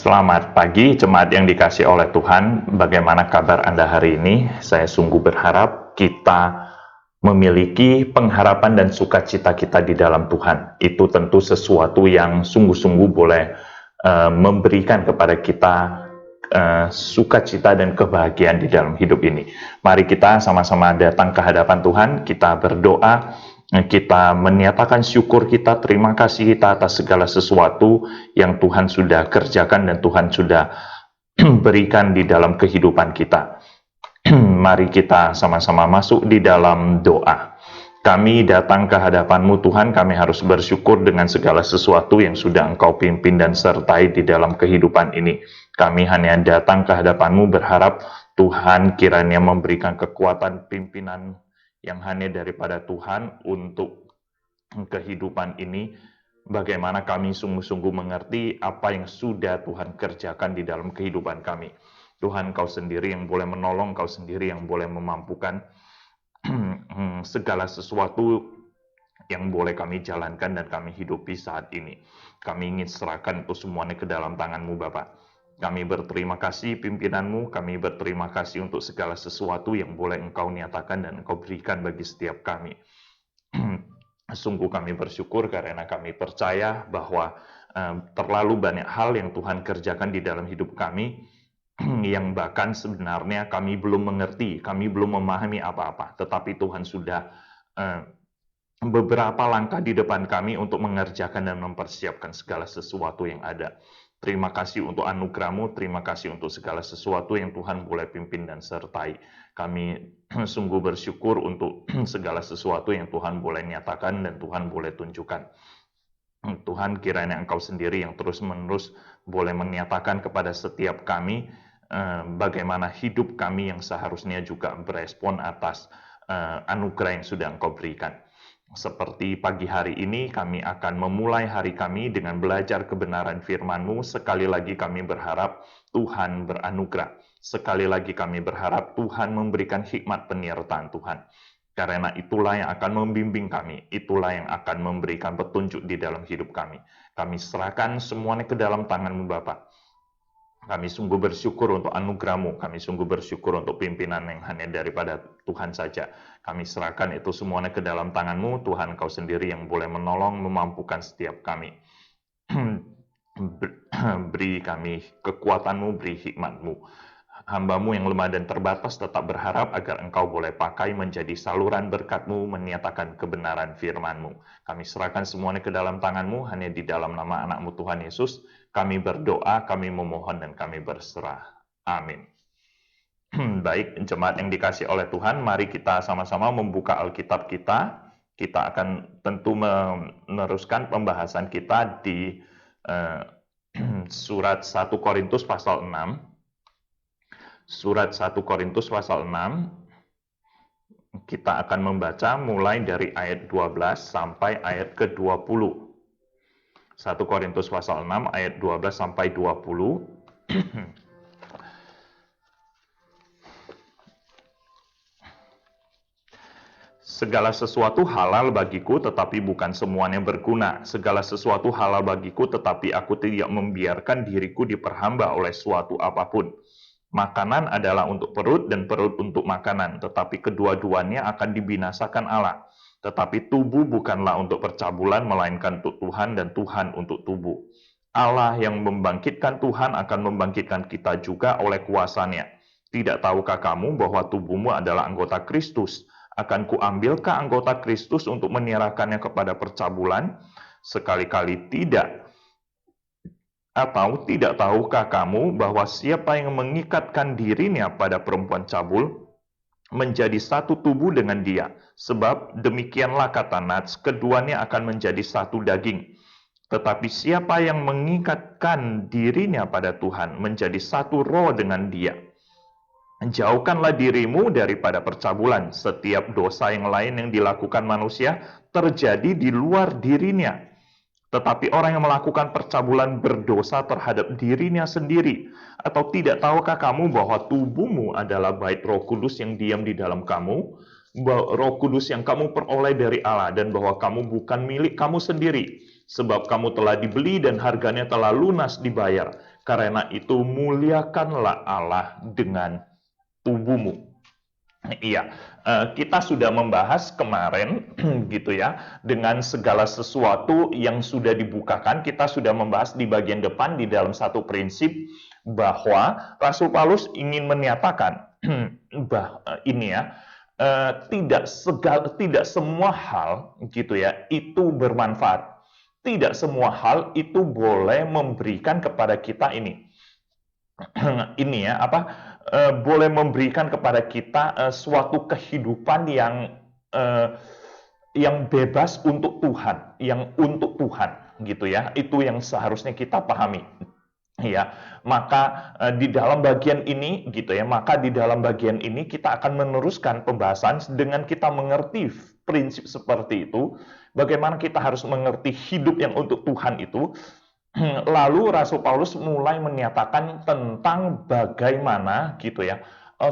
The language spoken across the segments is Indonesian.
Selamat pagi, jemaat yang dikasih oleh Tuhan. Bagaimana kabar Anda hari ini? Saya sungguh berharap kita memiliki pengharapan dan sukacita kita di dalam Tuhan. Itu tentu sesuatu yang sungguh-sungguh boleh memberikan kepada kita sukacita dan kebahagiaan di dalam hidup ini. Mari kita sama-sama datang ke hadapan Tuhan, kita berdoa, kita menyatakan syukur kita, terima kasih kita atas segala sesuatu yang Tuhan sudah kerjakan dan Tuhan sudah berikan di dalam kehidupan kita. Mari kita sama-sama masuk di dalam doa. Kami datang ke hadapan-Mu Tuhan, kami harus bersyukur dengan segala sesuatu yang sudah Engkau pimpin dan sertai di dalam kehidupan ini. Kami hanya datang ke hadapan-Mu berharap Tuhan kiranya memberikan kekuatan pimpinan yang hanya daripada Tuhan untuk kehidupan ini. Bagaimana kami sungguh-sungguh mengerti apa yang sudah Tuhan kerjakan di dalam kehidupan kami. Tuhan, Kau sendiri yang boleh menolong, Kau sendiri yang boleh memampukan segala sesuatu yang boleh kami jalankan dan kami hidupi saat ini. Kami ingin serahkan itu semuanya ke dalam tangan-Mu, Bapak. Kami berterima kasih pimpinan-Mu, kami berterima kasih untuk segala sesuatu yang boleh Engkau nyatakan dan Engkau berikan bagi setiap kami. Sungguh kami bersyukur karena kami percaya bahwa terlalu banyak hal yang Tuhan kerjakan di dalam hidup kami, yang bahkan sebenarnya kami belum mengerti, kami belum memahami apa-apa, tetapi Tuhan sudah beberapa langkah di depan kami untuk mengerjakan dan mempersiapkan segala sesuatu yang ada. Terima kasih untuk anugerah-Mu, terima kasih untuk segala sesuatu yang Tuhan boleh pimpin dan sertai. Kami sungguh bersyukur untuk segala sesuatu yang Tuhan boleh nyatakan dan Tuhan boleh tunjukkan. Tuhan, kiranya Engkau sendiri yang terus-menerus boleh menyatakan kepada setiap kami bagaimana hidup kami yang seharusnya juga berespon atas anugerah yang sudah Engkau berikan. Seperti pagi hari ini, kami akan memulai hari kami dengan belajar kebenaran firman-Mu. Sekali lagi kami berharap Tuhan beranugerah. Sekali lagi kami berharap Tuhan memberikan hikmat penyertaan Tuhan. Karena itulah yang akan membimbing kami, itulah yang akan memberikan petunjuk di dalam hidup kami. Kami serahkan semuanya ke dalam tangan-Mu, Bapa. Kami sungguh bersyukur untuk anugerah-Mu, kami sungguh bersyukur untuk pimpinan yang hanya daripada Tuhan saja. Kami serahkan itu semuanya ke dalam tangan-Mu, Tuhan, Kau sendiri yang boleh menolong, memampukan setiap kami. Beri kami kekuatan-Mu, beri hikmat-Mu. Hamba-Mu yang lemah dan terbatas tetap berharap agar Engkau boleh pakai menjadi saluran berkat-Mu, menyatakan kebenaran firman-Mu. Kami serahkan semuanya ke dalam tangan-Mu, hanya di dalam nama anak-Mu Tuhan Yesus. Kami berdoa, kami memohon, dan kami berserah. Amin. Baik, jemaat yang dikasih oleh Tuhan, mari kita sama-sama membuka Alkitab kita. Kita akan tentu meneruskan pembahasan kita di surat 1 Korintus pasal 6. Surat 1 Korintus pasal 6, kita akan membaca mulai dari ayat 12 sampai ayat ke-20. 1 Korintus pasal 6 ayat 12 sampai 20. Segala sesuatu halal bagiku, tetapi bukan semuanya berguna. Segala sesuatu halal bagiku, tetapi aku tidak membiarkan diriku diperhamba oleh suatu apapun. Makanan adalah untuk perut dan perut untuk makanan, tetapi kedua-duanya akan dibinasakan Allah. Tetapi tubuh bukanlah untuk percabulan, melainkan untuk Tuhan, dan Tuhan untuk tubuh. Allah yang membangkitkan Tuhan akan membangkitkan kita juga oleh kuasa-Nya. Tidak tahukah kamu bahwa tubuhmu adalah anggota Kristus? Akan kuambilkah anggota Kristus untuk menyerahkannya kepada percabulan? Sekali-kali tidak. Atau tidak tahukah kamu bahwa siapa yang mengikatkan dirinya pada perempuan cabul menjadi satu tubuh dengan dia? Sebab demikianlah kata Nats, keduanya akan menjadi satu daging. Tetapi siapa yang mengikatkan dirinya pada Tuhan menjadi satu roh dengan dia. Jauhkanlah dirimu daripada percabulan. Setiap dosa yang lain yang dilakukan manusia terjadi di luar dirinya. Tetapi orang yang melakukan percabulan berdosa terhadap dirinya sendiri. Atau tidak tahukah kamu bahwa tubuhmu adalah bait Roh Kudus yang diam di dalam kamu, Roh Kudus yang kamu peroleh dari Allah, dan bahwa kamu bukan milik kamu sendiri, sebab kamu telah dibeli dan harganya telah lunas dibayar. Karena itu muliakanlah Allah dengan tubuhmu. Iya, kita sudah membahas kemarin gitu ya, dengan segala sesuatu yang sudah dibukakan, kita sudah membahas di bagian depan di dalam satu prinsip bahwa Rasul Paulus ingin menyatakan ini ya, tidak semua hal gitu ya itu bermanfaat. Tidak semua hal itu boleh memberikan kepada kita ini ya boleh memberikan kepada kita suatu kehidupan eh, yang bebas untuk Tuhan, yang untuk Tuhan gitu ya. Itu yang seharusnya kita pahami. Ya, maka di dalam bagian ini gitu ya, maka di dalam bagian ini kita akan meneruskan pembahasan dengan kita mengerti prinsip seperti itu, bagaimana kita harus mengerti hidup yang untuk Tuhan itu. Lalu Rasul Paulus mulai menyatakan tentang bagaimana gitu ya,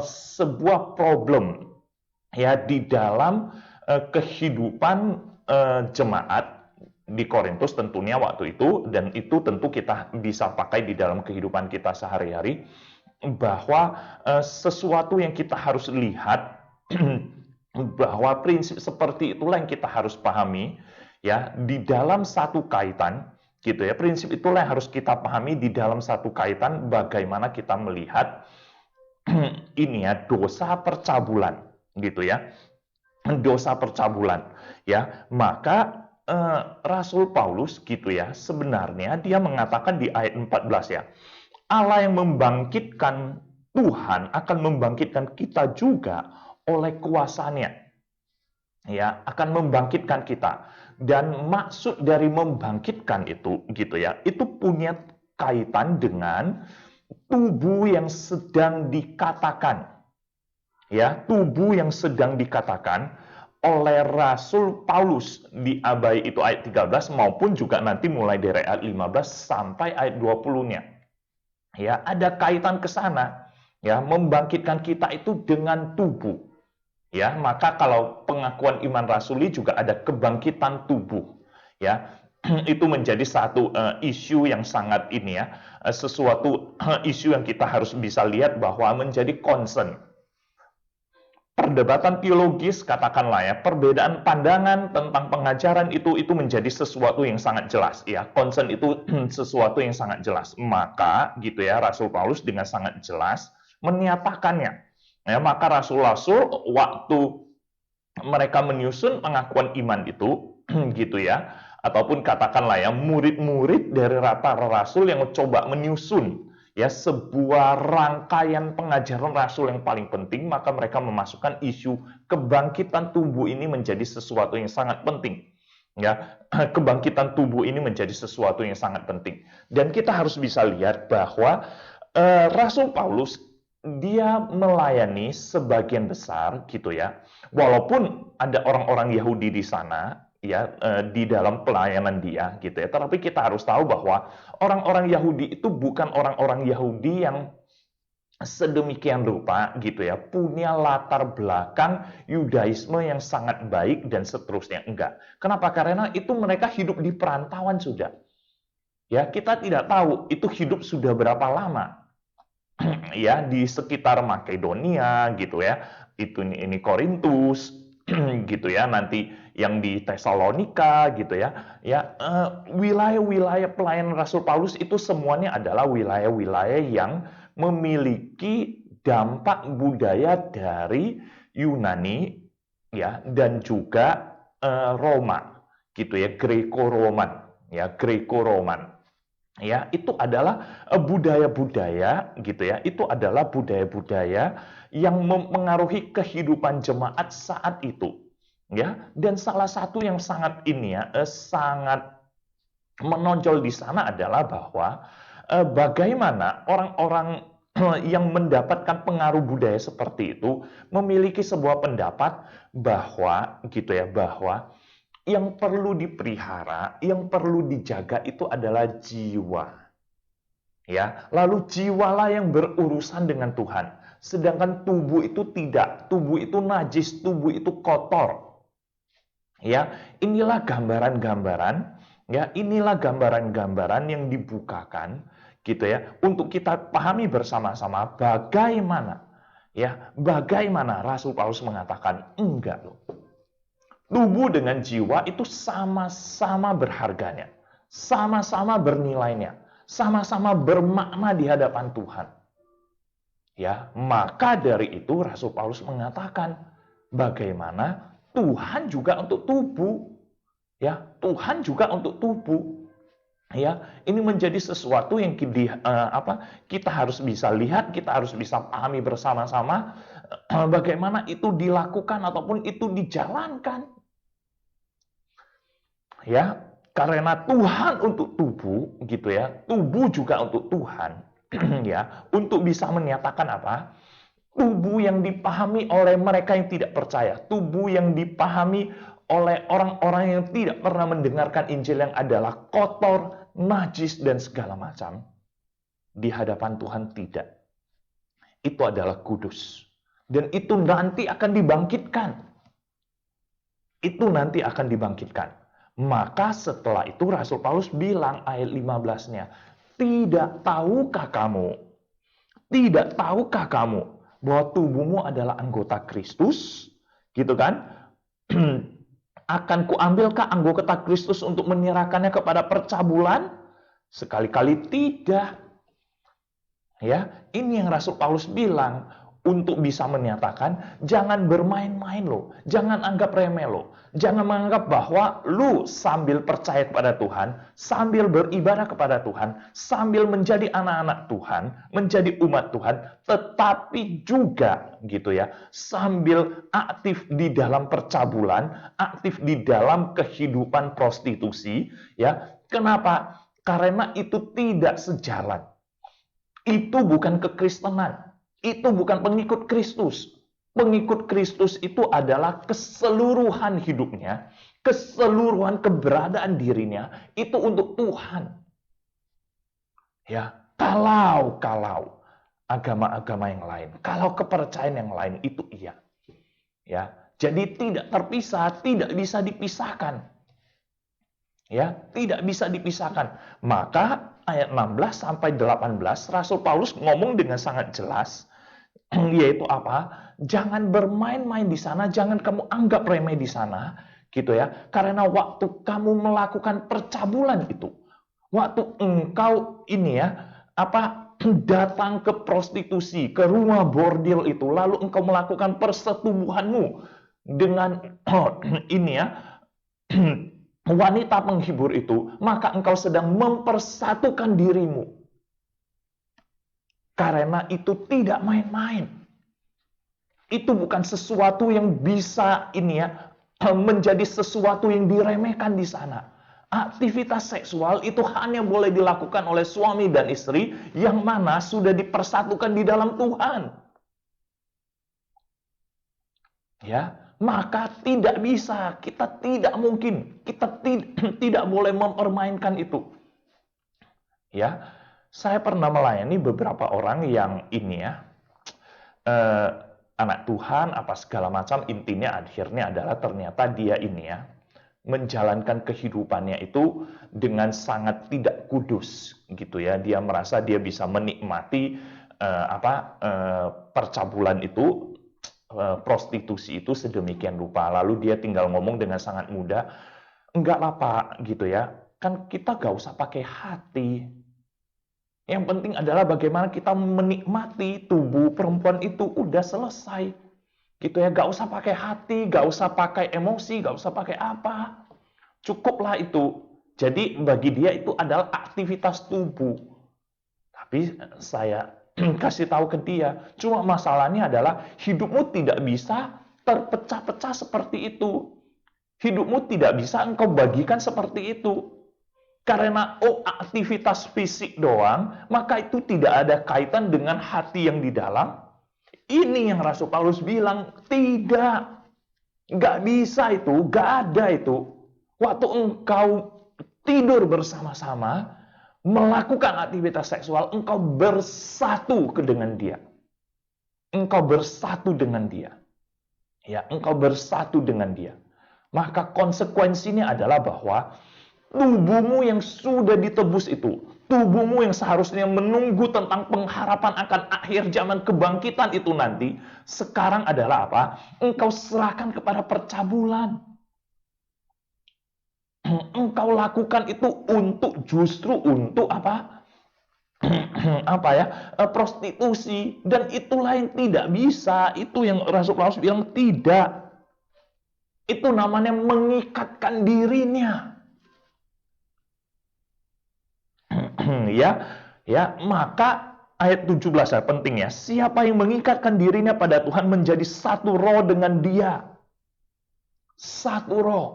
sebuah problem ya di dalam kehidupan jemaat di Korintus tentunya waktu itu, dan itu tentu kita bisa pakai di dalam kehidupan kita sehari-hari, bahwa sesuatu yang kita harus lihat bahwa prinsip seperti itulah yang kita harus pahami ya di dalam satu kaitan gitu ya. Prinsip itulah yang harus kita pahami di dalam satu kaitan bagaimana kita melihat ini ya dosa percabulan gitu ya. Dosa percabulan ya. Maka Rasul Paulus gitu ya, sebenarnya dia mengatakan di ayat 14 ya. Allah yang membangkitkan Tuhan akan membangkitkan kita juga oleh kuasanya. Ya, akan membangkitkan kita. Dan maksud dari membangkitkan itu gitu ya, itu punya kaitan dengan tubuh yang sedang dikatakan. Ya, tubuh yang sedang dikatakan oleh Rasul Paulus di Abai itu ayat 13 maupun juga nanti mulai dari ayat 15 sampai ayat 20-nya. Ya, ada kaitan ke sana. Ya, membangkitkan kita itu dengan tubuh. Ya, maka kalau pengakuan iman rasuli juga ada kebangkitan tubuh. Ya, itu menjadi satu isu yang sangat ini ya, sesuatu isu yang kita harus bisa lihat bahwa menjadi concern. Perdebatan teologis katakanlah ya, perbedaan pandangan tentang pengajaran itu menjadi sesuatu yang sangat jelas ya. Concern itu sesuatu yang sangat jelas. Maka gitu ya, Rasul Paulus dengan sangat jelas menyatakannya. Ya, maka rasul-rasul waktu mereka menyusun pengakuan iman itu gitu ya, ataupun katakanlah ya murid-murid dari para rasul yang coba menyusun ya sebuah rangkaian pengajaran rasul yang paling penting, maka mereka memasukkan isu kebangkitan tubuh ini menjadi sesuatu yang sangat penting. Ya, kebangkitan tubuh ini menjadi sesuatu yang sangat penting. Dan kita harus bisa lihat bahwa Rasul Paulus dia melayani sebagian besar gitu ya. Walaupun ada orang-orang Yahudi di sana ya di dalam pelayanan dia gitu ya. Tetapi kita harus tahu bahwa orang-orang Yahudi itu bukan orang-orang Yahudi yang sedemikian rupa gitu ya, punya latar belakang Yudaisme yang sangat baik dan seterusnya. Enggak. Kenapa? Karena itu mereka hidup di perantauan sudah. Ya, kita tidak tahu itu hidup sudah berapa lama. Ya di sekitar Makedonia gitu ya, itu ini Korintus gitu ya, nanti yang di Tesalonika gitu ya, wilayah-wilayah pelayanan Rasul Paulus itu semuanya adalah wilayah-wilayah yang memiliki dampak budaya dari Yunani ya dan juga Roma gitu ya, Greco-Roman ya, Greco-Roman. Ya, itu adalah budaya-budaya gitu ya. Itu adalah budaya-budaya yang mempengaruhi kehidupan jemaat saat itu. Ya, dan salah satu yang sangat ini ya, sangat menonjol di sana adalah bahwa bagaimana orang-orang yang mendapatkan pengaruh budaya seperti itu memiliki sebuah pendapat bahwa gitu ya, bahwa yang perlu dipelihara, yang perlu dijaga itu adalah jiwa. Ya, lalu jiwalah yang berurusan dengan Tuhan. Sedangkan tubuh itu tidak, tubuh itu najis, tubuh itu kotor. Ya, inilah gambaran-gambaran, ya, inilah gambaran-gambaran yang dibukakan gitu ya, untuk kita pahami bersama-sama bagaimana Rasul Paulus mengatakan enggak loh. Tubuh dengan jiwa itu sama-sama berharganya, sama-sama bernilainya, sama-sama bermakna di hadapan Tuhan. Ya, maka dari itu Rasul Paulus mengatakan bagaimana Tuhan juga untuk tubuh. Ya, Tuhan juga untuk tubuh. Ya, ini menjadi sesuatu yang kita harus bisa lihat, kita harus bisa pahami bersama-sama bagaimana itu dilakukan ataupun itu dijalankan. Ya, karena Tuhan untuk tubuh gitu ya, tubuh juga untuk Tuhan. Ya, untuk bisa menyatakan apa? Tubuh yang dipahami oleh mereka yang tidak percaya, tubuh yang dipahami oleh orang-orang yang tidak pernah mendengarkan Injil yang adalah kotor, najis, dan segala macam. Di hadapan Tuhan tidak. Itu adalah kudus. Dan itu nanti akan dibangkitkan. Itu nanti akan dibangkitkan. Maka setelah itu Rasul Paulus bilang ayat 15-nya, tidak tahukah kamu bahwa tubuhmu adalah anggota Kristus? Gitu kan? Akan kuambilkah anggota Kristus untuk menyerahkannya kepada percabulan? Sekali-kali tidak. Ya, ini yang Rasul Paulus bilang untuk bisa menyatakan jangan bermain-main loh, jangan anggap remeh loh. Jangan menganggap bahwa lu sambil percaya kepada Tuhan, sambil beribadah kepada Tuhan, sambil menjadi anak-anak Tuhan, menjadi umat Tuhan, tetapi juga gitu ya, sambil aktif di dalam percabulan, aktif di dalam kehidupan prostitusi, ya. Kenapa? Karena itu tidak sejalan. Itu bukan kekristenan. Itu bukan pengikut Kristus. Pengikut Kristus itu adalah keseluruhan hidupnya, keseluruhan keberadaan dirinya, itu untuk Tuhan. Ya, kalau agama-agama yang lain, kalau kepercayaan yang lain itu iya. Ya, jadi tidak terpisah, tidak bisa dipisahkan. Ya, tidak bisa dipisahkan. Maka ayat 16 sampai 18 Rasul Paulus ngomong dengan sangat jelas, yaitu apa? Jangan bermain-main di sana, jangan kamu anggap remeh di sana, gitu ya. Karena waktu kamu melakukan percabulan itu, waktu engkau datang ke prostitusi, ke rumah bordil itu, lalu engkau melakukan persetubuhanmu dengan wanita penghibur itu, maka engkau sedang mempersatukan dirimu. Karena itu tidak main-main. Itu bukan sesuatu yang bisa menjadi sesuatu yang diremehkan di sana. Aktivitas seksual itu hanya boleh dilakukan oleh suami dan istri yang mana sudah dipersatukan di dalam Tuhan. Ya, maka tidak bisa, kita tidak mungkin, kita tidak boleh mempermainkan itu. Ya, saya pernah melayani beberapa orang yang anak Tuhan apa segala macam, intinya akhirnya adalah ternyata dia menjalankan kehidupannya itu dengan sangat tidak kudus gitu ya. Dia merasa dia bisa menikmati percabulan itu, prostitusi itu sedemikian rupa. Lalu dia tinggal ngomong dengan sangat mudah, enggak lah Pak gitu ya. Kan kita gak usah pakai hati. Yang penting adalah bagaimana kita menikmati tubuh perempuan itu, udah selesai. Gitu ya, gak usah pakai hati, gak usah pakai emosi, gak usah pakai apa. Cukuplah itu. Jadi bagi dia itu adalah aktivitas tubuh. Tapi saya kasih tahu ke dia, cuma masalahnya adalah hidupmu tidak bisa terpecah-pecah seperti itu. Hidupmu tidak bisa engkau bagikan seperti itu. Karena aktivitas fisik doang, maka itu tidak ada kaitan dengan hati yang di dalam. Ini yang Rasul Paulus bilang, tidak. Nggak bisa itu, nggak ada itu. Waktu engkau tidur bersama-sama, melakukan aktivitas seksual, engkau bersatu dengan dia. Engkau bersatu dengan dia. Ya, engkau bersatu dengan dia. Maka konsekuensinya adalah bahwa tubuhmu yang sudah ditebus itu, Tubuhmu yang seharusnya menunggu tentang pengharapan akan akhir zaman kebangkitan itu nanti, sekarang adalah apa? Engkau serahkan kepada percabulan. Engkau lakukan itu justru untuk apa? Apa ya? Prostitusi, dan itulah yang tidak bisa. Itu yang Rasul Paulus bilang tidak. Itu namanya mengikatkan dirinya. Maka ayat 17 ya penting ya. Siapa yang mengikatkan dirinya pada Tuhan menjadi satu roh dengan Dia. Satu roh.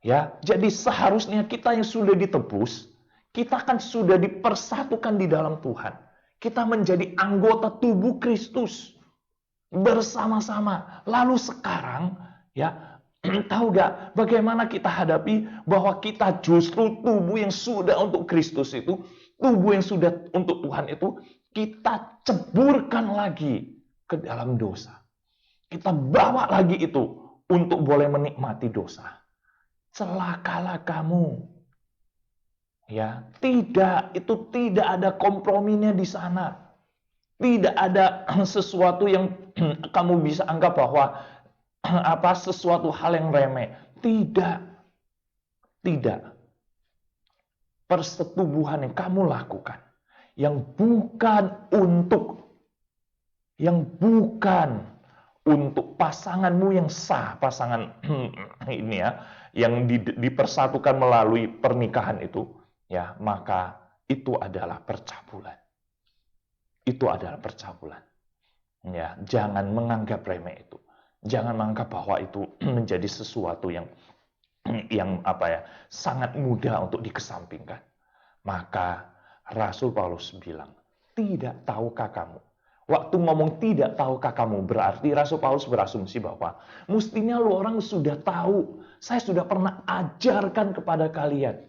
Ya, jadi seharusnya kita yang sudah ditebus, kita kan sudah dipersatukan di dalam Tuhan. Kita menjadi anggota tubuh Kristus bersama-sama. Lalu sekarang, ya, tahu gak bagaimana kita hadapi bahwa kita justru tubuh yang sudah untuk Kristus itu, tubuh yang sudah untuk Tuhan itu, kita ceburkan lagi ke dalam dosa. Kita bawa lagi itu untuk boleh menikmati dosa. Celakalah kamu. Ya, itu tidak ada komprominya di sana. Tidak ada sesuatu yang kamu bisa anggap bahwa sesuatu hal yang remeh. Tidak. Tidak. Persetubuhan yang kamu lakukan yang bukan untuk pasanganmu yang sah, pasangan ini ya, yang dipersatukan melalui pernikahan itu, ya, maka itu adalah percabulan. Itu adalah percabulan. Ya, jangan menganggap remeh itu. Jangan menganggap bahwa itu menjadi sesuatu yang sangat mudah untuk dikesampingkan. Maka Rasul Paulus bilang, tidak tahukah kamu? Waktu ngomong tidak tahukah kamu, berarti Rasul Paulus berasumsi bahwa mestinya lu orang sudah tahu. Saya sudah pernah ajarkan kepada kalian.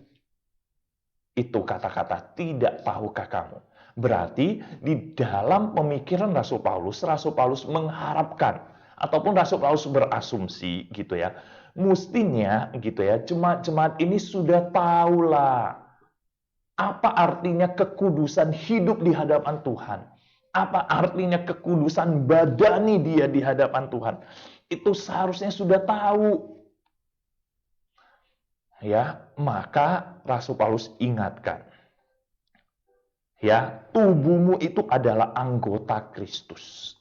Itu kata-kata tidak tahukah kamu. Berarti di dalam pemikiran Rasul Paulus mengharapkan ataupun Rasul Paulus berasumsi gitu ya. Mestinya gitu ya, jemaat-jemaat ini sudah tahulah apa artinya kekudusan hidup di hadapan Tuhan. Apa artinya kekudusan badani dia di hadapan Tuhan. Itu seharusnya sudah tahu. Ya, maka Rasul Paulus ingatkan. Ya, tubuhmu itu adalah anggota Kristus.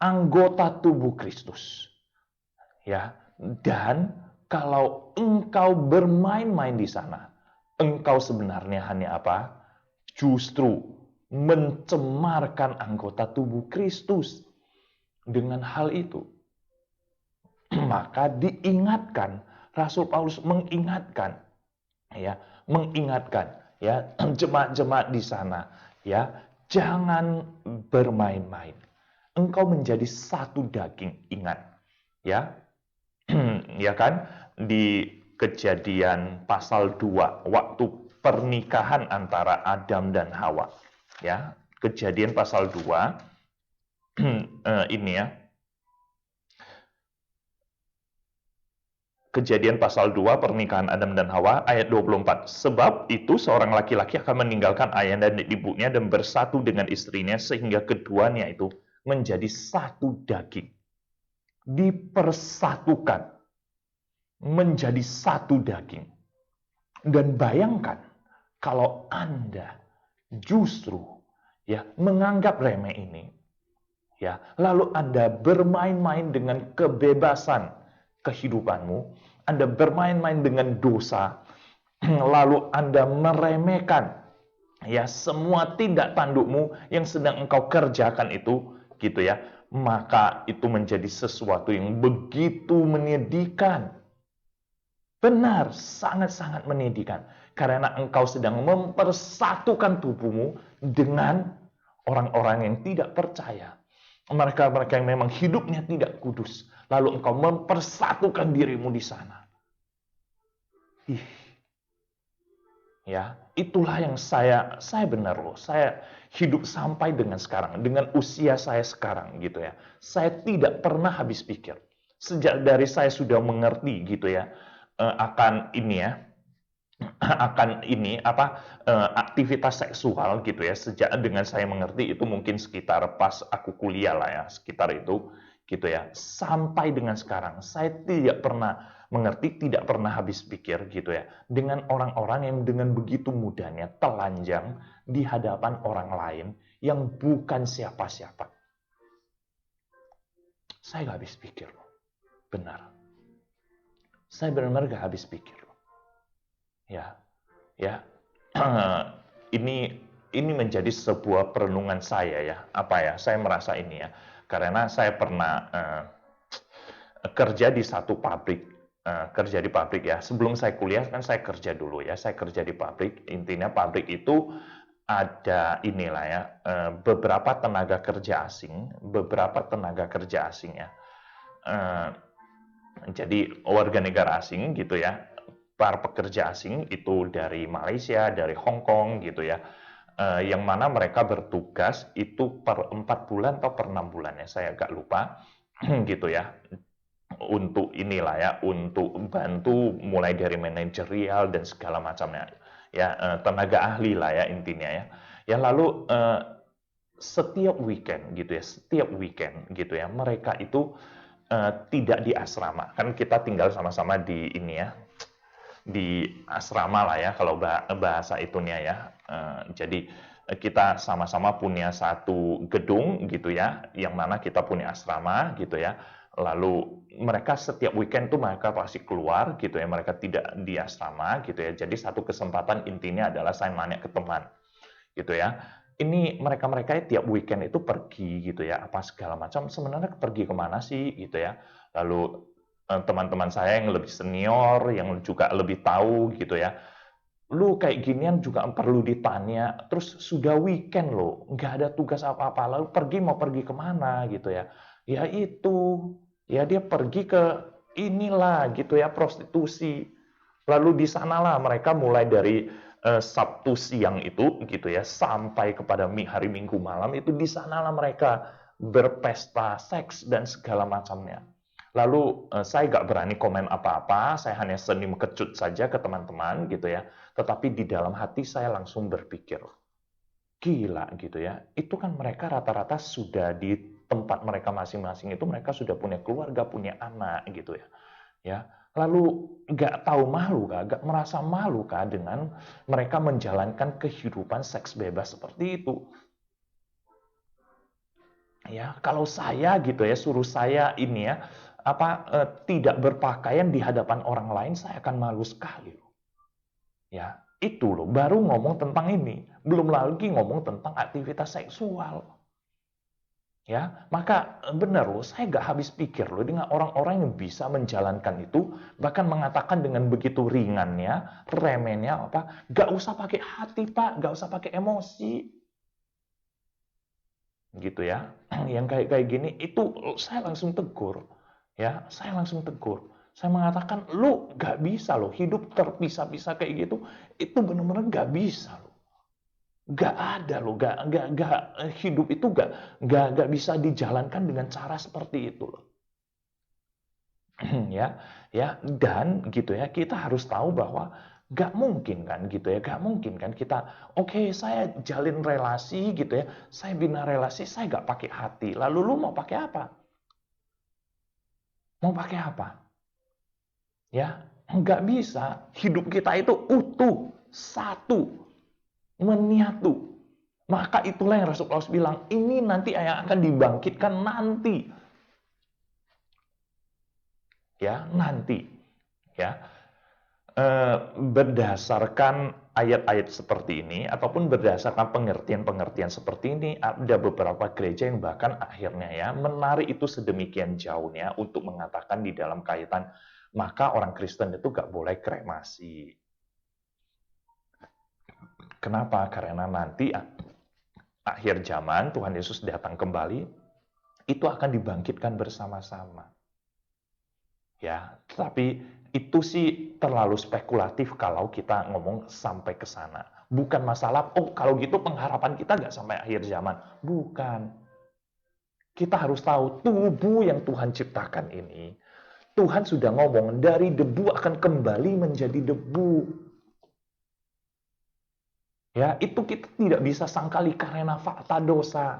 Anggota tubuh Kristus. Ya, dan kalau engkau bermain-main di sana, engkau sebenarnya hanya apa? Justru mencemarkan anggota tubuh Kristus. Dengan hal itu, maka diingatkan, Rasul Paulus mengingatkan ya jemaat-jemaat di sana, ya, jangan bermain-main. Engkau menjadi satu daging, ingat. Ya. Ya kan? Di Kejadian pasal 2 waktu pernikahan antara Adam dan Hawa. Ya, Kejadian pasal 2 ini ya. Kejadian pasal 2 pernikahan Adam dan Hawa ayat 24. Sebab itu seorang laki-laki akan meninggalkan ayah dan ibunya dan bersatu dengan istrinya sehingga keduanya itu menjadi satu daging. Dipersatukan menjadi satu daging. Dan bayangkan kalau Anda justru ya menganggap remeh ini, ya, lalu Anda bermain-main dengan kebebasan kehidupanmu, Anda bermain-main dengan dosa, lalu Anda meremehkan ya semua tindak tandukmu yang sedang engkau kerjakan itu, gitu ya, maka itu menjadi sesuatu yang begitu menyedihkan. Benar, sangat-sangat menyedihkan. Karena engkau sedang mempersatukan tubuhmu dengan orang-orang yang tidak percaya. Mereka-mereka yang memang hidupnya tidak kudus. Lalu engkau mempersatukan dirimu di sana. Ya, itulah yang saya benar loh. Saya hidup sampai dengan sekarang, dengan usia saya sekarang gitu ya. Saya tidak pernah habis pikir. Sejak dari saya sudah mengerti gitu ya, akan ini ya, akan ini aktivitas seksual gitu ya, sejak dengan saya mengerti itu mungkin sekitar pas aku kuliah lah ya, sekitar itu gitu ya, sampai dengan sekarang saya tidak pernah mengerti, tidak pernah habis pikir gitu ya, dengan orang-orang yang dengan begitu mudahnya telanjang di hadapan orang lain yang bukan siapa-siapa. Saya gak habis pikir loh, benar. Saya benar-benar gak habis pikir loh. Ya, ini menjadi sebuah perenungan saya ya. Saya merasa ini ya, karena saya pernah kerja di satu pabrik, kerja di pabrik ya. Sebelum saya kuliah kan saya kerja dulu ya. Saya kerja di pabrik. Intinya pabrik itu ada inilah ya, beberapa tenaga kerja asing ya. Eh, jadi warga negara asing gitu ya, para pekerja asing itu dari Malaysia, dari Hong Kong gitu ya, yang mana mereka bertugas itu per 4 bulan atau per 6 bulan ya, saya agak lupa gitu ya, untuk inilah ya, untuk bantu mulai dari manajerial dan segala macamnya ya, tenaga ahli lah ya intinya ya. Ya lalu setiap weekend gitu ya, mereka itu tidak di asrama. Kan kita tinggal sama-sama di ini ya, di asrama lah ya kalau bahasa itunya ya. Jadi kita sama-sama punya satu gedung gitu ya, yang mana kita punya asrama gitu ya. Lalu mereka setiap weekend tuh mereka pasti keluar gitu ya, mereka tidak di asrama gitu ya. Jadi satu kesempatan intinya adalah saya nanya ke teman gitu ya. Ini mereka-mereka tiap weekend itu pergi gitu ya, apa segala macam. Sebenarnya pergi kemana sih gitu ya. Lalu teman-teman saya yang lebih senior, yang juga lebih tahu gitu ya. Lu kayak ginian juga perlu ditanya. Terus sudah weekend loh, nggak ada tugas apa-apa. Lalu mau pergi kemana gitu ya. Ya itu, ya dia pergi ke inilah gitu ya, prostitusi. Lalu di sanalah mereka mulai dari Sabtu siang itu gitu ya sampai kepada hari Minggu malam itu di sanalah mereka berpesta seks dan segala macamnya. Lalu saya nggak berani komen apa-apa, saya hanya senyum kecut saja ke teman-teman gitu ya. Tetapi di dalam hati saya langsung berpikir, gila gitu ya. Itu kan mereka rata-rata sudah di tempat mereka masing-masing itu mereka sudah punya keluarga, punya anak gitu ya. Ya, lalu nggak tahu malu kah, nggak merasa malu kah dengan mereka menjalankan kehidupan seks bebas seperti itu? Ya, kalau saya gitu ya, suruh saya ini ya, tidak berpakaian di hadapan orang lain, saya akan malu sekali. Ya, itu loh, baru ngomong tentang ini, belum lagi ngomong tentang aktivitas seksual. Ya, maka benar loh, saya nggak habis pikir loh dengan orang-orang yang bisa menjalankan itu, bahkan mengatakan dengan begitu ringannya, remehnya nggak usah pakai hati pak, nggak usah pakai emosi, gitu ya. Yang kayak gini itu saya langsung tegur, ya, saya langsung tegur. Saya mengatakan lu nggak bisa loh hidup terpisah-pisah kayak gitu, itu benar-benar nggak bisa loh. Nggak ada loh, nggak hidup itu nggak bisa dijalankan dengan cara seperti itu loh. Ya, ya, dan gitu ya, kita harus tahu bahwa nggak mungkin kan gitu ya, nggak mungkin kan kita, oke, saya jalin relasi gitu ya, saya bina relasi, saya nggak pakai hati, lalu lu mau pakai apa? Mau pakai apa? Ya, nggak bisa. Hidup kita itu utuh, satu, menyatu. Maka itulah yang Rasul Paulus bilang, ini nanti yang akan dibangkitkan nanti. Ya, nanti. Ya, berdasarkan ayat-ayat seperti ini, ataupun berdasarkan pengertian-pengertian seperti ini, ada beberapa gereja yang bahkan akhirnya ya menarik itu sedemikian jauhnya untuk mengatakan di dalam kaitan, maka orang Kristen itu gak boleh kremasi. Kenapa? Karena nanti akhir zaman Tuhan Yesus datang kembali, itu akan dibangkitkan bersama-sama. Ya, tapi itu sih terlalu spekulatif kalau kita ngomong sampai ke sana. Bukan masalah, oh kalau gitu pengharapan kita nggak sampai akhir zaman. Bukan. Kita harus tahu tubuh yang Tuhan ciptakan ini, Tuhan sudah ngomong dari debu akan kembali menjadi debu. Ya, itu kita tidak bisa sangkali karena fakta dosa.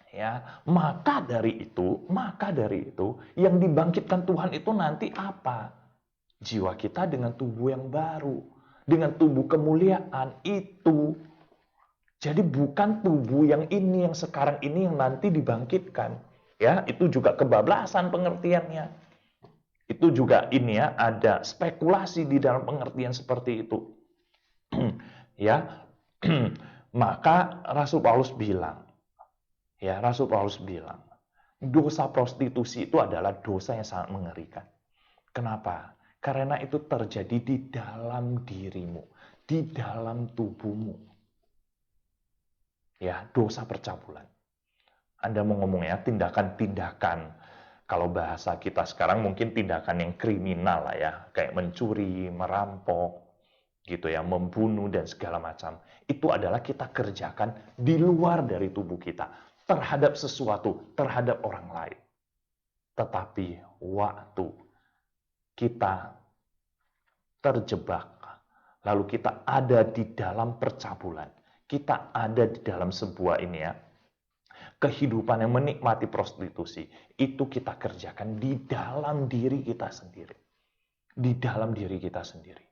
Ya, maka dari itu yang dibangkitkan Tuhan itu nanti apa? Jiwa kita dengan tubuh yang baru, dengan tubuh kemuliaan itu. Jadi bukan tubuh yang ini, yang sekarang ini, yang nanti dibangkitkan. Ya, itu juga kebablasan pengertiannya. Itu juga ini ya, ada spekulasi di dalam pengertian seperti itu. Ya, maka Rasul Paulus bilang, dosa prostitusi itu adalah dosa yang sangat mengerikan. Kenapa? Karena itu terjadi di dalam dirimu, di dalam tubuhmu. Ya, dosa percabulan. Anda mau ngomong ya, tindakan-tindakan. Kalau bahasa kita sekarang mungkin tindakan yang kriminal lah ya, kayak mencuri, merampok, gitu ya, membunuh dan segala macam. Itu adalah kita kerjakan di luar dari tubuh kita, terhadap sesuatu, terhadap orang lain. Tetapi waktu kita terjebak, lalu kita ada di dalam percabulan, kita ada di dalam sebuah ini ya, kehidupan yang menikmati prostitusi, itu kita kerjakan di dalam diri kita sendiri. Di dalam diri kita sendiri.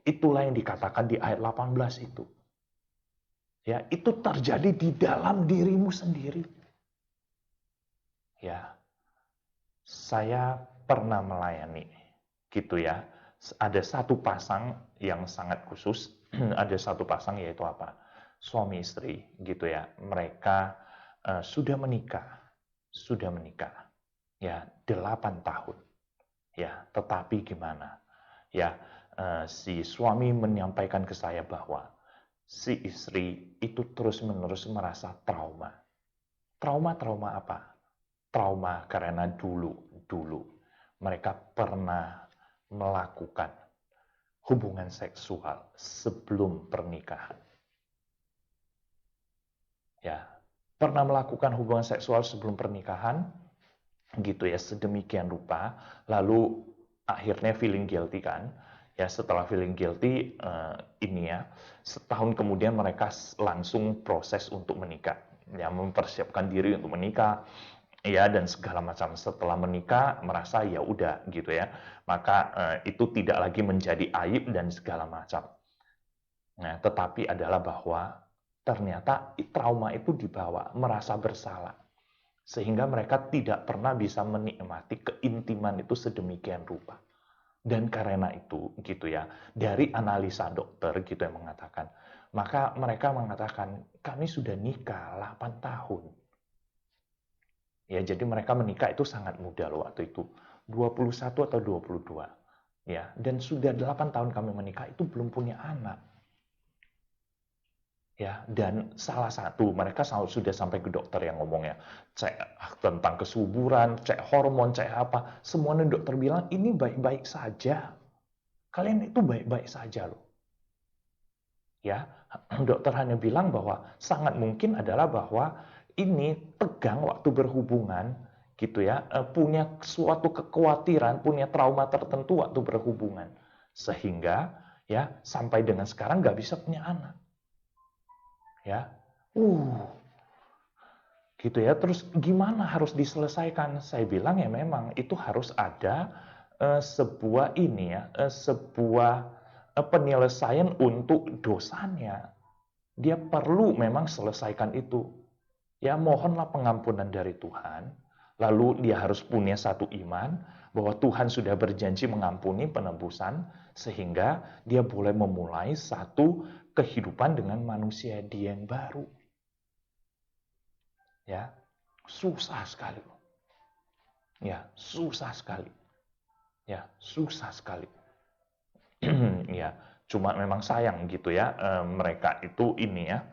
Itulah yang dikatakan di ayat 18 itu. Ya, itu terjadi di dalam dirimu sendiri. Ya. Saya pernah melayani gitu ya. Ada satu pasang yang sangat khusus, ada satu pasang yaitu apa? Suami istri gitu ya. Mereka sudah menikah. Ya, 8 tahun. Ya, tetapi gimana? Ya, si suami menyampaikan ke saya bahwa si istri itu terus-menerus merasa trauma. Trauma apa? Trauma karena dulu mereka pernah melakukan hubungan seksual sebelum pernikahan. Ya, pernah melakukan hubungan seksual sebelum pernikahan, gitu ya, sedemikian rupa, lalu akhirnya feeling guilty kan. Ya, setelah feeling guilty, ini ya, setahun kemudian mereka langsung proses untuk menikah. Ya, mempersiapkan diri untuk menikah, ya, dan segala macam. Setelah menikah merasa ya udah gitu ya, maka itu tidak lagi menjadi aib dan segala macam. Nah, tetapi adalah bahwa ternyata trauma itu dibawa, merasa bersalah, sehingga mereka tidak pernah bisa menikmati keintiman itu sedemikian rupa. Dan karena itu gitu ya, dari analisa dokter gitu yang mengatakan, maka mereka mengatakan kami sudah nikah 8 tahun. Ya, jadi mereka menikah itu sangat muda loh waktu itu. 21 atau 22. Ya, dan sudah 8 tahun kami menikah itu belum punya anak. Ya, dan salah satu mereka sudah sampai ke dokter yang ngomongnya cek tentang kesuburan, cek hormon, cek apa, semuanya dokter bilang ini baik-baik saja. Kalian itu baik-baik saja loh. Ya, dokter hanya bilang bahwa sangat mungkin adalah bahwa ini tegang waktu berhubungan gitu ya, punya suatu kekhawatiran, punya trauma tertentu waktu berhubungan, sehingga ya sampai dengan sekarang nggak bisa punya anak. Ya, gitu ya. Terus gimana harus diselesaikan? Saya bilang ya memang itu harus ada sebuah ini ya, sebuah penyelesaian untuk dosanya. Dia perlu memang selesaikan itu. Ya mohonlah pengampunan dari Tuhan. Lalu dia harus punya satu iman bahwa Tuhan sudah berjanji mengampuni, penebusan, sehingga dia boleh memulai satu kehidupan dengan manusia dia yang baru. Ya, susah sekali. Ya, susah sekali. Ya, susah sekali. Ya, cuma memang sayang gitu ya, mereka itu ini ya,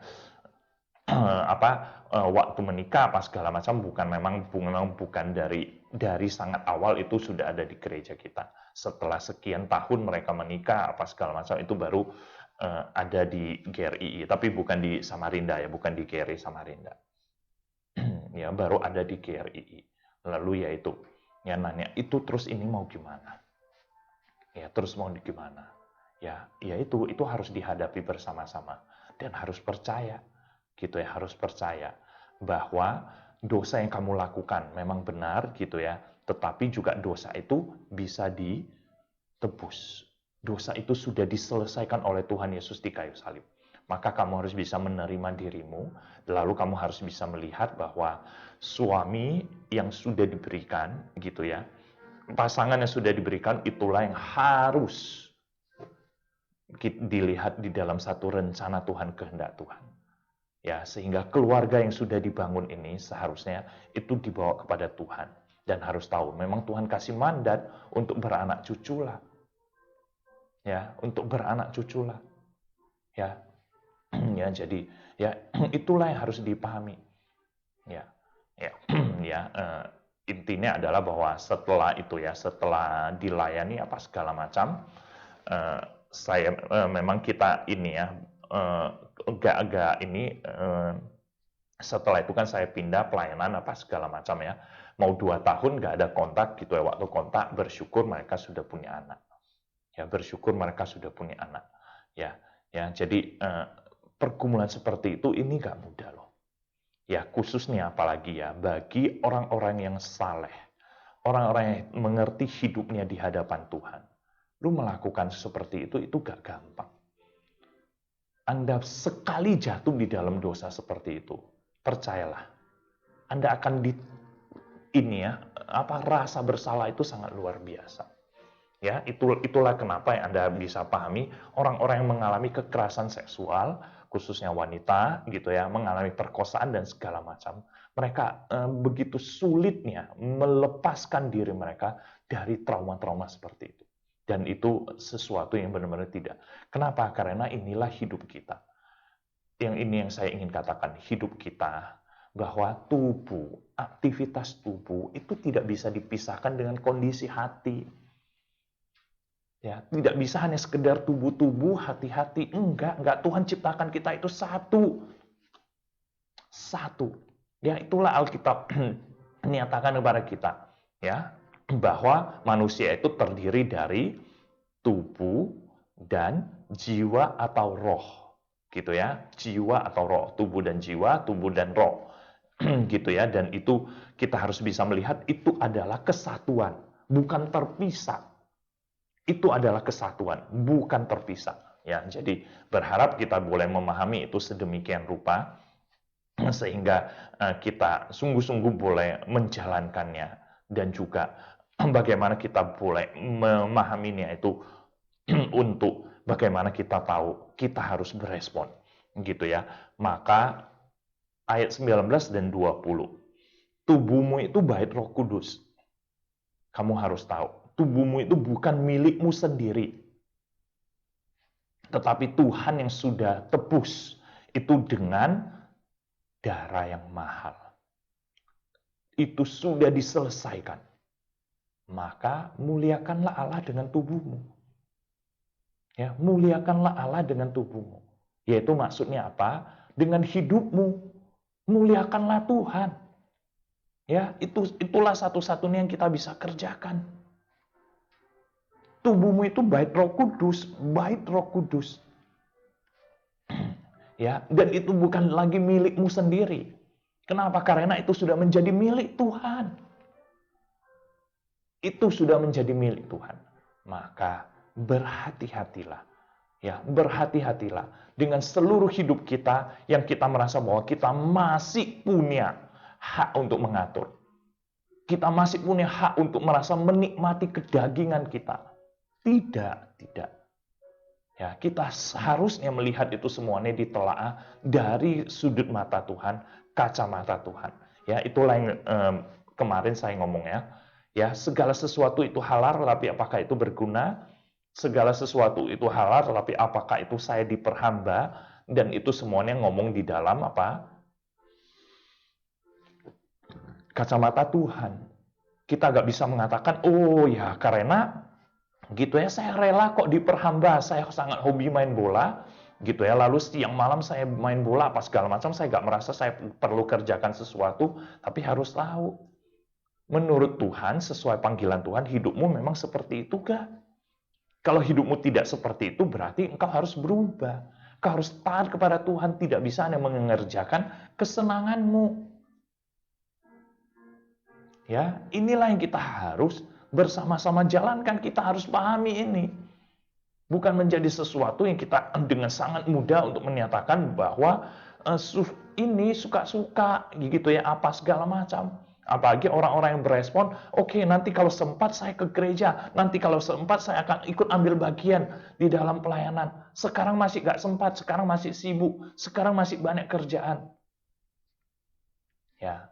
waktu menikah apa segala macam memang bukan dari sangat awal itu sudah ada di gereja kita. Setelah sekian tahun mereka menikah apa segala macam itu baru ada di GRII, tapi bukan di Samarinda ya, bukan di GRI Samarinda. Ya, baru ada di GRII. Lalu ya itu, ya nanya, itu terus ini mau gimana? Ya, terus mau gimana? Ya itu harus dihadapi bersama-sama. dan harus percaya, gitu ya, harus percaya bahwa dosa yang kamu lakukan memang benar, gitu ya, tetapi juga dosa itu bisa ditebus. Dosa itu sudah diselesaikan oleh Tuhan Yesus di kayu salib. Maka kamu harus bisa menerima dirimu, lalu kamu harus bisa melihat bahwa suami yang sudah diberikan, gitu ya, pasangan yang sudah diberikan, itulah yang harus dilihat di dalam satu rencana Tuhan, kehendak Tuhan. Ya, sehingga keluarga yang sudah dibangun ini seharusnya itu dibawa kepada Tuhan. Dan harus tahu, memang Tuhan kasih mandat untuk beranak cucu lah. Ya, untuk beranak cucu lah. Ya, ya, jadi ya itulah yang harus dipahami. Ya, ya, ya. Intinya adalah bahwa setelah itu ya, setelah dilayani apa segala macam, saya memang kita ini ya agak-agak ini setelah itu kan saya pindah pelayanan apa segala macam ya, mau 2 tahun nggak ada kontak gitu ya, waktu kontak bersyukur mereka sudah punya anak ya, bersyukur mereka sudah punya anak ya, ya, jadi pergumulan seperti itu ini nggak mudah loh ya, khususnya apalagi ya bagi orang-orang yang saleh, orang-orang yang mengerti hidupnya di hadapan Tuhan. Lu melakukan seperti itu gak gampang. Anda sekali jatuh di dalam dosa seperti itu, percayalah, Anda akan rasa bersalah itu sangat luar biasa. Ya, itulah kenapa yang Anda bisa pahami orang-orang yang mengalami kekerasan seksual, khususnya wanita gitu ya, mengalami perkosaan dan segala macam. Mereka begitu sulitnya melepaskan diri mereka dari trauma-trauma seperti itu. Dan itu sesuatu yang benar-benar tidak. Kenapa? Karena inilah hidup kita. Yang ini yang saya ingin katakan, hidup kita, bahwa tubuh, aktivitas tubuh itu tidak bisa dipisahkan dengan kondisi hati. Ya, tidak bisa hanya sekedar tubuh-tubuh, hati-hati. Enggak. Tuhan ciptakan kita itu satu. Satu. Ya, itulah Alkitab menyatakan kepada kita, ya, bahwa manusia itu terdiri dari tubuh dan jiwa atau roh. Gitu ya. Jiwa atau roh, tubuh dan jiwa, tubuh dan roh. Gitu ya, dan itu kita harus bisa melihat itu adalah kesatuan, bukan terpisah. Itu adalah kesatuan, bukan terpisah. Ya, jadi berharap kita boleh memahami itu sedemikian rupa sehingga kita sungguh-sungguh boleh menjalankannya dan juga bagaimana kita boleh memahaminya itu untuk bagaimana kita tahu kita harus berespon, gitu ya. Maka ayat 19 dan 20. Tubuhmu itu bait Roh Kudus. Kamu harus tahu, tubuhmu itu bukan milikmu sendiri. Tetapi Tuhan yang sudah tebus itu dengan darah yang mahal. Itu sudah diselesaikan. Maka muliakanlah Allah dengan tubuhmu. Ya, muliakanlah Allah dengan tubuhmu. Yaitu maksudnya apa? Dengan hidupmu. Muliakanlah Tuhan. Ya, itulah satu-satunya yang kita bisa kerjakan. Tubuhmu itu bait Roh Kudus, bait Roh Kudus. Ya, dan itu bukan lagi milikmu sendiri. Kenapa? Karena itu sudah menjadi milik Tuhan. Itu sudah menjadi milik Tuhan. Maka berhati-hatilah. Ya, berhati-hatilah dengan seluruh hidup kita yang kita merasa bahwa kita masih punya hak untuk mengatur. Kita masih punya hak untuk merasa menikmati kedagingan kita. Tidak. Ya, kita seharusnya melihat itu semuanya ditelaah dari sudut mata Tuhan, kacamata Tuhan. Ya, itulah yang kemarin saya ngomong ya. Ya, segala sesuatu itu halal, tapi apakah itu berguna? Segala sesuatu itu halal, tapi apakah itu saya diperhamba? Dan itu semuanya ngomong di dalam apa? Kacamata Tuhan. Kita nggak bisa mengatakan, oh ya karena gitu ya saya rela kok diperhamba, saya sangat hobi main bola, gitu ya. Lalu siang malam saya main bola apa segala macam, saya nggak merasa saya perlu kerjakan sesuatu, tapi harus tahu, menurut Tuhan sesuai panggilan Tuhan hidupmu memang seperti itu gak? Kalau hidupmu tidak seperti itu berarti engkau harus berubah. Kau harus taat kepada Tuhan, tidak bisa hanya mengerjakan kesenanganmu. Ya, inilah yang kita harus bersama-sama jalankan. Kita harus pahami ini. Bukan menjadi sesuatu yang kita dengan sangat mudah untuk menyatakan bahwa ini suka-suka gitu ya, apa segala macam. Apalagi orang-orang yang berespon, oke, nanti kalau sempat saya ke gereja, nanti kalau sempat saya akan ikut ambil bagian di dalam pelayanan. Sekarang masih gak sempat, sekarang masih sibuk, sekarang masih banyak kerjaan. Ya,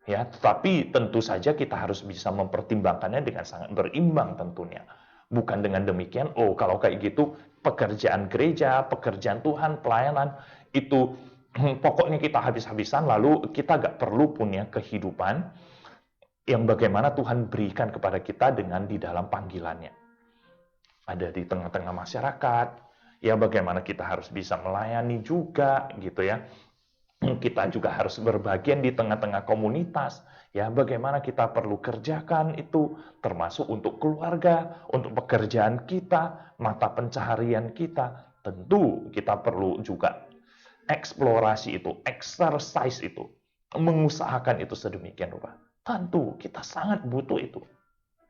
tetapi tentu saja kita harus bisa mempertimbangkannya dengan sangat berimbang tentunya. Bukan dengan demikian, kalau kayak gitu pekerjaan gereja, pekerjaan Tuhan, pelayanan, itu pokoknya kita habis-habisan, lalu kita gak perlu punya kehidupan yang bagaimana Tuhan berikan kepada kita dengan di dalam panggilannya. Ada di tengah-tengah masyarakat, ya bagaimana kita harus bisa melayani juga gitu ya. Kita juga harus berbagian di tengah-tengah komunitas, ya bagaimana kita perlu kerjakan itu, termasuk untuk keluarga, untuk pekerjaan kita, mata pencaharian kita. Tentu kita perlu juga eksplorasi itu, exercise itu, mengusahakan itu sedemikian rupa. Tentu kita sangat butuh itu.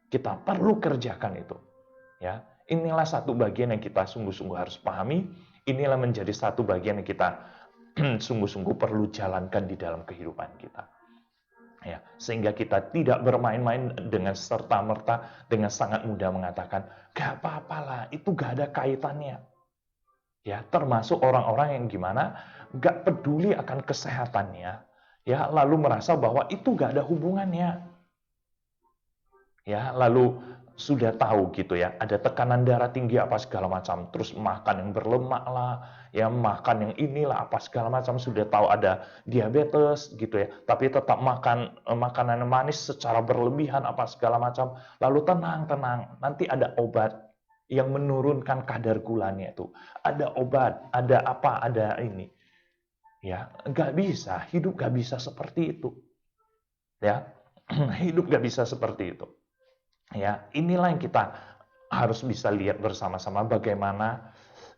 Kita perlu kerjakan itu. Ya, inilah satu bagian yang kita sungguh-sungguh harus pahami. Inilah menjadi satu bagian yang kita sungguh-sungguh perlu jalankan di dalam kehidupan kita. Ya, sehingga kita tidak bermain-main dengan serta-merta, dengan sangat mudah mengatakan, gak apa-apalah, itu gak ada kaitannya. Ya, termasuk orang-orang yang gimana, gak peduli akan kesehatannya, ya, lalu merasa bahwa itu gak ada hubungannya. Ya, lalu sudah tahu gitu ya, ada tekanan darah tinggi apa segala macam, terus makan yang berlemak lah, ya makan yang inilah apa segala macam, sudah tahu ada diabetes gitu ya, tapi tetap makan makanan manis secara berlebihan apa segala macam, lalu tenang, nanti ada obat yang menurunkan kadar gulanya itu, ada obat, ada apa, ada ini, ya nggak bisa, hidup nggak bisa seperti itu, ya hidup nggak bisa seperti itu. Ya, inilah yang kita harus bisa lihat bersama-sama bagaimana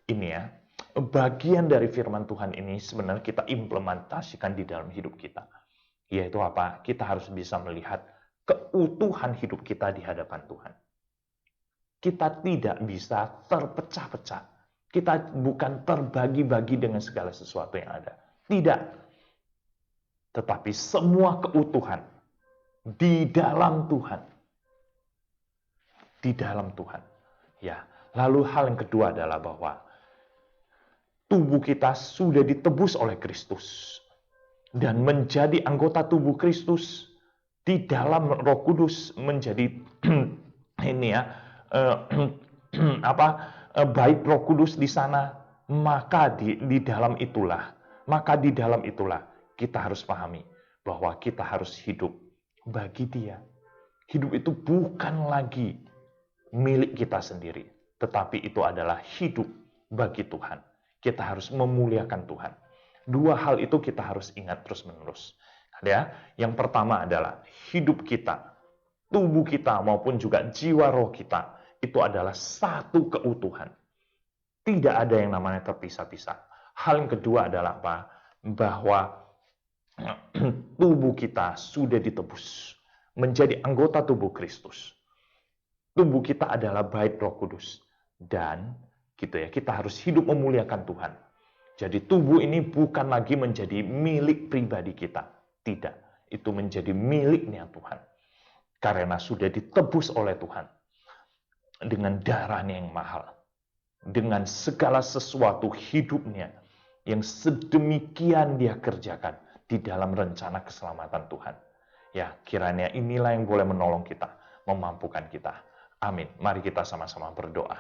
ini ya, bagian dari firman Tuhan ini sebenarnya kita implementasikan di dalam hidup kita. Yaitu apa? Kita harus bisa melihat keutuhan hidup kita di hadapan Tuhan. Kita tidak bisa terpecah-pecah. Kita bukan terbagi-bagi dengan segala sesuatu yang ada. Tidak. Tetapi semua keutuhan di dalam Tuhan. Di dalam Tuhan. Ya, lalu hal yang kedua adalah bahwa tubuh kita sudah ditebus oleh Kristus dan menjadi anggota tubuh Kristus di dalam Roh Kudus menjadi ini ya baik Roh Kudus di sana, maka di dalam itulah kita harus pahami bahwa kita harus hidup bagi Dia. Hidup itu bukan lagi milik kita sendiri, tetapi itu adalah hidup bagi Tuhan. Kita harus memuliakan Tuhan. Dua hal itu kita harus ingat terus-menerus. Ya, yang pertama adalah hidup kita, tubuh kita maupun juga jiwa roh kita itu adalah satu keutuhan. Tidak ada yang namanya terpisah-pisah. Hal yang kedua adalah apa? Bahwa tubuh kita sudah ditebus menjadi anggota tubuh Kristus. Tubuh kita adalah bait Roh Kudus. Dan gitu ya, kita harus hidup memuliakan Tuhan. Jadi tubuh ini bukan lagi menjadi milik pribadi kita. Tidak, itu menjadi miliknya Tuhan. Karena sudah ditebus oleh Tuhan. Dengan darahnya yang mahal. Dengan segala sesuatu hidupnya yang sedemikian dia kerjakan di dalam rencana keselamatan Tuhan. Ya, kiranya inilah yang boleh menolong kita, memampukan kita. Amin. Mari kita sama-sama berdoa.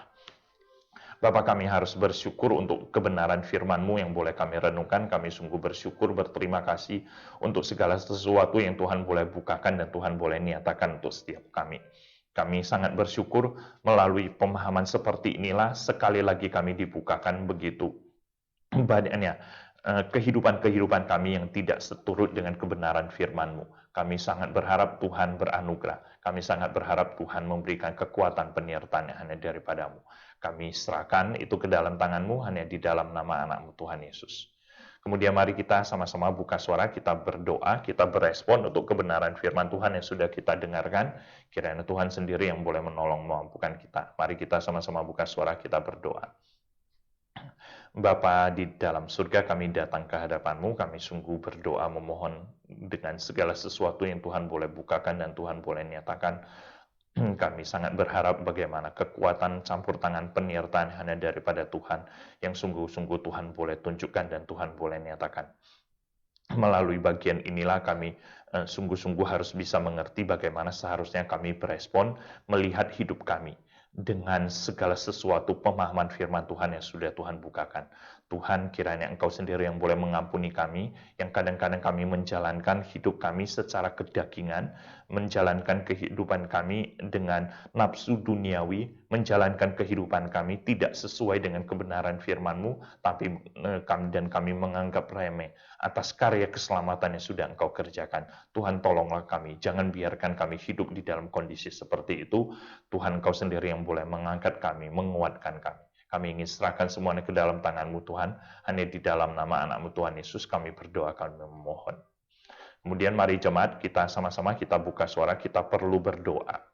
Bapa, kami harus bersyukur untuk kebenaran firman-Mu yang boleh kami renungkan. Kami sungguh bersyukur, berterima kasih untuk segala sesuatu yang Tuhan boleh bukakan dan Tuhan boleh nyatakan untuk setiap kami. Kami sangat bersyukur melalui pemahaman seperti inilah sekali lagi kami dibukakan begitu banyaknya kehidupan-kehidupan kami yang tidak seturut dengan kebenaran firman-Mu. Kami sangat berharap Tuhan beranugerah. Kami sangat berharap Tuhan memberikan kekuatan penyertaan yang hanya daripada-Mu. Kami serahkan itu ke dalam tangan-Mu hanya di dalam nama anak-Mu Tuhan Yesus. Kemudian mari kita sama-sama buka suara, kita berdoa, kita berespon untuk kebenaran firman Tuhan yang sudah kita dengarkan. Kiranya Tuhan sendiri yang boleh menolong memampukan kita. Mari kita sama-sama buka suara, kita berdoa. Bapa di dalam surga, kami datang ke hadapan-Mu, kami sungguh berdoa memohon dengan segala sesuatu yang Tuhan boleh bukakan dan Tuhan boleh nyatakan. Kami sangat berharap bagaimana kekuatan campur tangan penyertaan hanya daripada Tuhan, yang sungguh-sungguh Tuhan boleh tunjukkan dan Tuhan boleh nyatakan. Melalui bagian inilah kami sungguh-sungguh harus bisa mengerti bagaimana seharusnya kami berespon melihat hidup kami dengan segala sesuatu pemahaman firman Tuhan yang sudah Tuhan bukakan. Tuhan, kiranya Engkau sendiri yang boleh mengampuni kami, yang kadang-kadang kami menjalankan hidup kami secara kedagingan, menjalankan kehidupan kami dengan nafsu duniawi, menjalankan kehidupan kami tidak sesuai dengan kebenaran firman-Mu, tapi kami menganggap remeh atas karya keselamatan yang sudah Engkau kerjakan. Tuhan, tolonglah kami, jangan biarkan kami hidup di dalam kondisi seperti itu. Tuhan, Engkau sendiri yang boleh mengangkat kami, menguatkan kami. Kami ingin serahkan semuanya ke dalam tangan-Mu Tuhan, hanya di dalam nama anak-Mu Tuhan Yesus kami berdoa, kami memohon. Kemudian mari jemaat, kita sama-sama kita buka suara, kita perlu berdoa.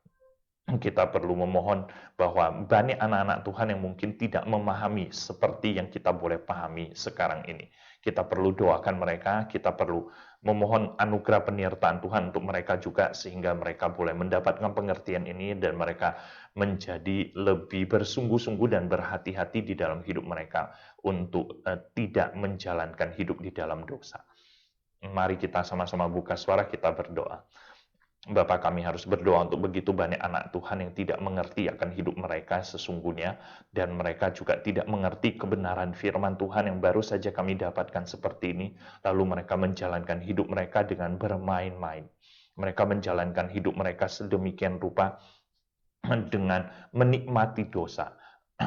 Kita perlu memohon bahwa banyak anak-anak Tuhan yang mungkin tidak memahami seperti yang kita boleh pahami sekarang ini. Kita perlu doakan mereka, kita perlu memohon anugerah penyertaan Tuhan untuk mereka juga, sehingga mereka boleh mendapatkan pengertian ini dan mereka menjadi lebih bersungguh-sungguh dan berhati-hati di dalam hidup mereka untuk tidak menjalankan hidup di dalam dosa. Mari kita sama-sama buka suara, kita berdoa. Bapa, kami harus berdoa untuk begitu banyak anak Tuhan yang tidak mengerti akan hidup mereka sesungguhnya, dan mereka juga tidak mengerti kebenaran firman Tuhan yang baru saja kami dapatkan seperti ini, lalu mereka menjalankan hidup mereka dengan bermain-main. Mereka menjalankan hidup mereka sedemikian rupa dengan menikmati dosa,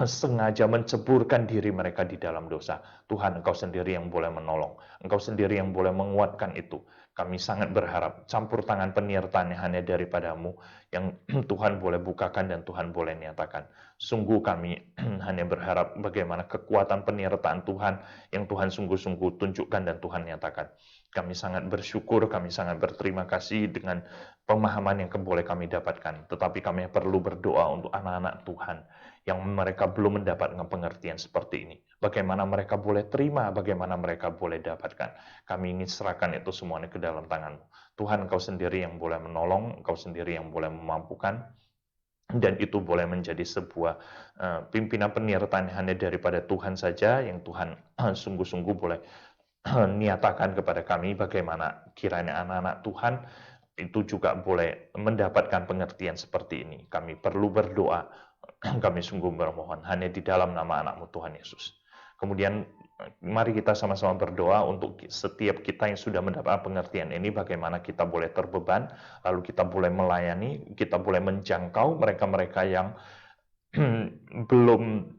sengaja menceburkan diri mereka di dalam dosa. Tuhan, Engkau sendiri yang boleh menolong. Engkau sendiri yang boleh menguatkan itu. Kami sangat berharap campur tangan penyertaan yang hanya daripada-Mu, yang Tuhan boleh bukakan dan Tuhan boleh nyatakan. Sungguh kami hanya berharap bagaimana kekuatan penyertaan Tuhan yang Tuhan sungguh-sungguh tunjukkan dan Tuhan nyatakan. Kami sangat bersyukur, kami sangat berterima kasih dengan pemahaman yang boleh kami dapatkan. Tetapi kami perlu berdoa untuk anak-anak Tuhan yang mereka belum mendapatkan pengertian seperti ini. Bagaimana mereka boleh terima, bagaimana mereka boleh dapatkan. Kami ingin serahkan itu semuanya ke dalam tangan-Mu. Tuhan, Engkau sendiri yang boleh menolong, Engkau sendiri yang boleh memampukan, dan itu boleh menjadi sebuah pimpinan penyertaan hanya daripada Tuhan saja, yang Tuhan sungguh-sungguh boleh nyatakan kepada kami bagaimana kiranya anak-anak Tuhan itu juga boleh mendapatkan pengertian seperti ini. Kami perlu berdoa, kami sungguh bermohon hanya di dalam nama anak-Mu Tuhan Yesus. Kemudian mari kita sama-sama berdoa untuk setiap kita yang sudah mendapat pengertian ini, bagaimana kita boleh terbeban, lalu kita boleh melayani, kita boleh menjangkau mereka-mereka yang belum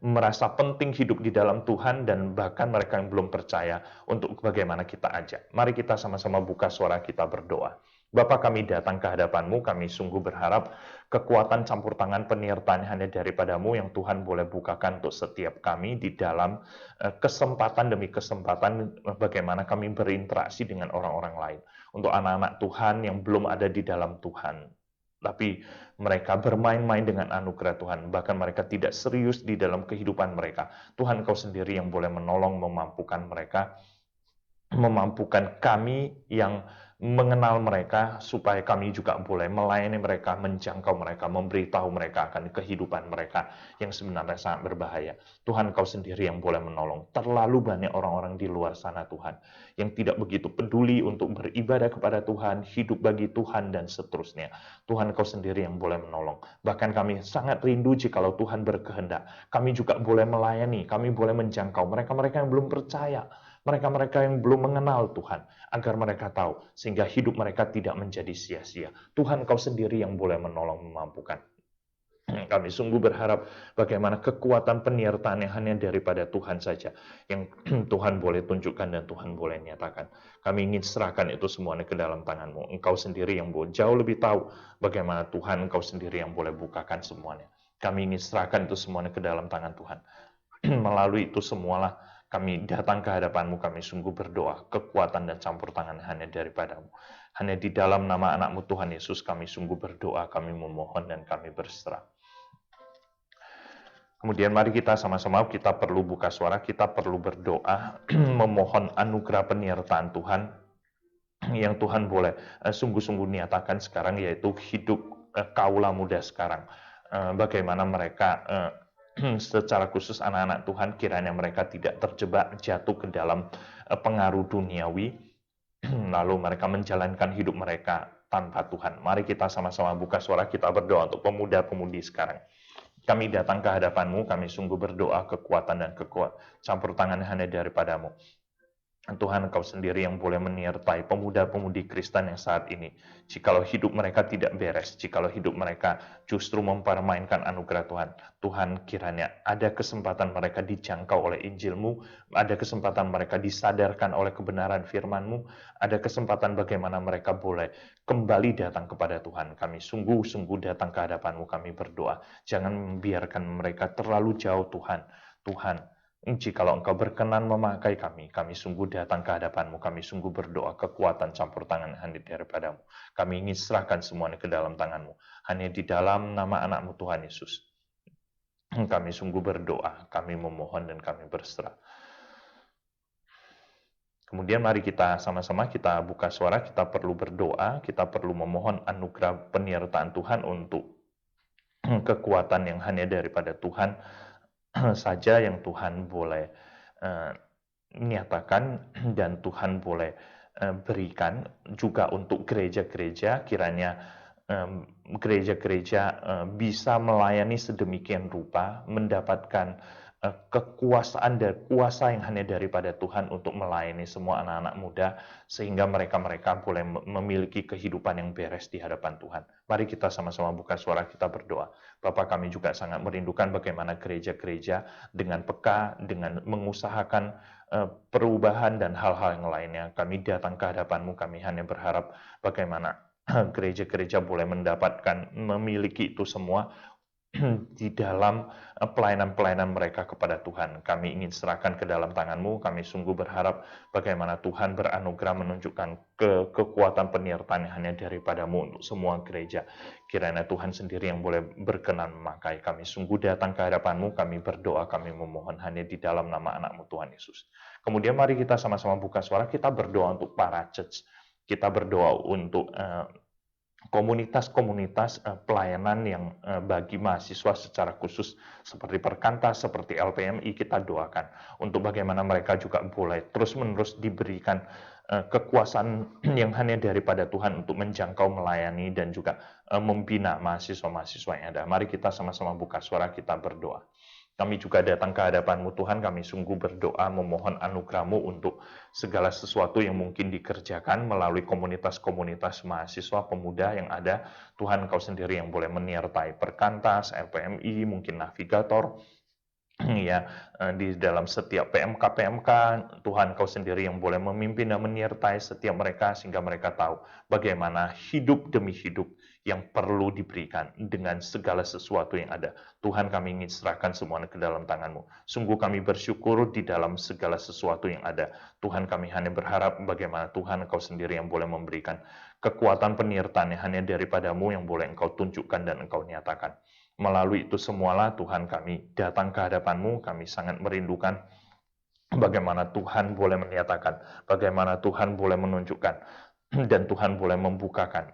merasa penting hidup di dalam Tuhan, dan bahkan mereka yang belum percaya, untuk bagaimana kita ajak. Mari kita sama-sama buka suara, kita berdoa. Bapa, kami datang ke hadapan-Mu, kami sungguh berharap kekuatan campur tangan penyertaan hanya daripada-Mu yang Tuhan boleh bukakan untuk setiap kami di dalam kesempatan demi kesempatan bagaimana kami berinteraksi dengan orang-orang lain. Untuk anak-anak Tuhan yang belum ada di dalam Tuhan, tapi mereka bermain-main dengan anugerah Tuhan, bahkan mereka tidak serius di dalam kehidupan mereka. Tuhan, Kau sendiri yang boleh menolong, memampukan mereka, memampukan kami yang mengenal mereka, supaya kami juga boleh melayani mereka, menjangkau mereka, memberitahu mereka akan kehidupan mereka yang sebenarnya sangat berbahaya. Tuhan, Kau sendiri yang boleh menolong. Terlalu banyak orang-orang di luar sana, Tuhan, yang tidak begitu peduli untuk beribadah kepada Tuhan, hidup bagi Tuhan, dan seterusnya. Tuhan, Kau sendiri yang boleh menolong. Bahkan kami sangat rindu jikalau Tuhan berkehendak, kami juga boleh melayani, kami boleh menjangkau mereka-mereka yang belum percaya, mereka-mereka yang belum mengenal Tuhan, agar mereka tahu, sehingga hidup mereka tidak menjadi sia-sia. Tuhan, Kau sendiri yang boleh menolong, memampukan. Kami sungguh berharap bagaimana kekuatan penyertaan yang hanya daripada Tuhan saja, yang Tuhan boleh tunjukkan dan Tuhan boleh nyatakan. Kami ingin serahkan itu semuanya ke dalam tangan-Mu. Engkau sendiri yang jauh lebih tahu bagaimana Tuhan, Engkau sendiri yang boleh bukakan semuanya. Kami ingin serahkan itu semuanya ke dalam tangan Tuhan. Melalui itu semualah kami datang ke hadapan-Mu, kami sungguh berdoa, kekuatan dan campur tangan hanya daripada-Mu. Hanya di dalam nama anak-Mu Tuhan Yesus kami sungguh berdoa, kami memohon dan kami berserah. Kemudian mari kita sama-sama, kita perlu buka suara, kita perlu berdoa, memohon anugerah penyertaan Tuhan, yang Tuhan boleh sungguh-sungguh nyatakan sekarang, yaitu hidup kaula muda sekarang. Bagaimana mereka secara khusus anak-anak Tuhan, kiranya mereka tidak terjebak jatuh ke dalam pengaruh duniawi, lalu mereka menjalankan hidup mereka tanpa Tuhan. Mari kita sama-sama buka suara, kita berdoa untuk pemuda-pemudi sekarang. Kami datang ke hadapan-Mu, kami sungguh berdoa kekuatan dan campur tangan hanya daripada-Mu. Tuhan, Engkau sendiri yang boleh menyertai pemuda-pemudi Kristen yang saat ini. Jikalau hidup mereka tidak beres, jikalau hidup mereka justru mempermainkan anugerah Tuhan, Tuhan kiranya ada kesempatan mereka dijangkau oleh Injil-Mu, ada kesempatan mereka disadarkan oleh kebenaran firman-Mu, ada kesempatan bagaimana mereka boleh kembali datang kepada Tuhan. Kami sungguh-sungguh datang ke hadapan-Mu, kami berdoa. Jangan membiarkan mereka terlalu jauh, Tuhan. Tuhan, jikalau Engkau berkenan memakai kami, kami sungguh datang ke hadapan-Mu, kami sungguh berdoa kekuatan campur tangan hanya daripada-Mu. Kami ingin serahkan semuanya ke dalam tangan-Mu, hanya di dalam nama anak-Mu Tuhan Yesus. Kami sungguh berdoa, kami memohon dan kami berserah. Kemudian mari kita sama-sama kita buka suara, kita perlu berdoa, kita perlu memohon anugerah penyertaan Tuhan untuk kekuatan yang hanya daripada Tuhan saja, yang Tuhan boleh nyatakan dan Tuhan boleh berikan juga untuk gereja-gereja. Kiranya gereja-gereja bisa melayani sedemikian rupa, mendapatkan kekuasaan dan kuasa yang hanya daripada Tuhan untuk melayani semua anak-anak muda, sehingga mereka-mereka boleh memiliki kehidupan yang beres di hadapan Tuhan. Mari kita sama-sama buka suara, kita berdoa. Bapa, kami juga sangat merindukan bagaimana gereja-gereja dengan peka, dengan mengusahakan perubahan dan hal-hal yang lainnya. Kami datang ke hadapan-Mu, kami hanya berharap bagaimana gereja-gereja boleh mendapatkan, memiliki itu semua di dalam pelayanan-pelayanan mereka kepada Tuhan. Kami ingin serahkan ke dalam tangan-Mu, kami sungguh berharap bagaimana Tuhan beranugerah menunjukkan kekuatan penyertaan yang hanya daripada-Mu untuk semua gereja. Kiranya Tuhan sendiri yang boleh berkenan memakai. Kami sungguh datang ke hadapan-Mu, kami berdoa, kami memohon hanya di dalam nama anak-Mu Tuhan Yesus. Kemudian mari kita sama-sama buka suara, kita berdoa untuk para church. Kita berdoa untuk komunitas-komunitas pelayanan yang bagi mahasiswa secara khusus, seperti Perkantas, seperti LPMI, kita doakan untuk bagaimana mereka juga boleh terus-menerus diberikan kekuasaan yang hanya daripada Tuhan untuk menjangkau, melayani, dan juga membina mahasiswa-mahasiswa yang ada. Mari kita sama-sama buka suara, kita berdoa. Kami juga datang ke hadapan-Mu Tuhan, kami sungguh berdoa memohon anugerah-Mu untuk segala sesuatu yang mungkin dikerjakan melalui komunitas-komunitas mahasiswa pemuda yang ada. Tuhan, Engkau sendiri yang boleh menyertai Perkantas, LPMI, mungkin Navigator, ya, di dalam setiap PMK-PMK, Tuhan Kau sendiri yang boleh memimpin dan menyertai setiap mereka, sehingga mereka tahu bagaimana hidup demi hidup yang perlu diberikan dengan segala sesuatu yang ada. Tuhan, kami ingin serahkan semuanya ke dalam tangan-Mu. Sungguh kami bersyukur di dalam segala sesuatu yang ada. Tuhan, kami hanya berharap bagaimana Tuhan Kau sendiri yang boleh memberikan kekuatan penyertaan yang hanya daripada-Mu yang boleh Engkau tunjukkan dan Engkau nyatakan. Melalui itu semualah Tuhan, kami datang ke hadapan-Mu, kami sangat merindukan bagaimana Tuhan boleh menyatakan, bagaimana Tuhan boleh menunjukkan, dan Tuhan boleh membukakan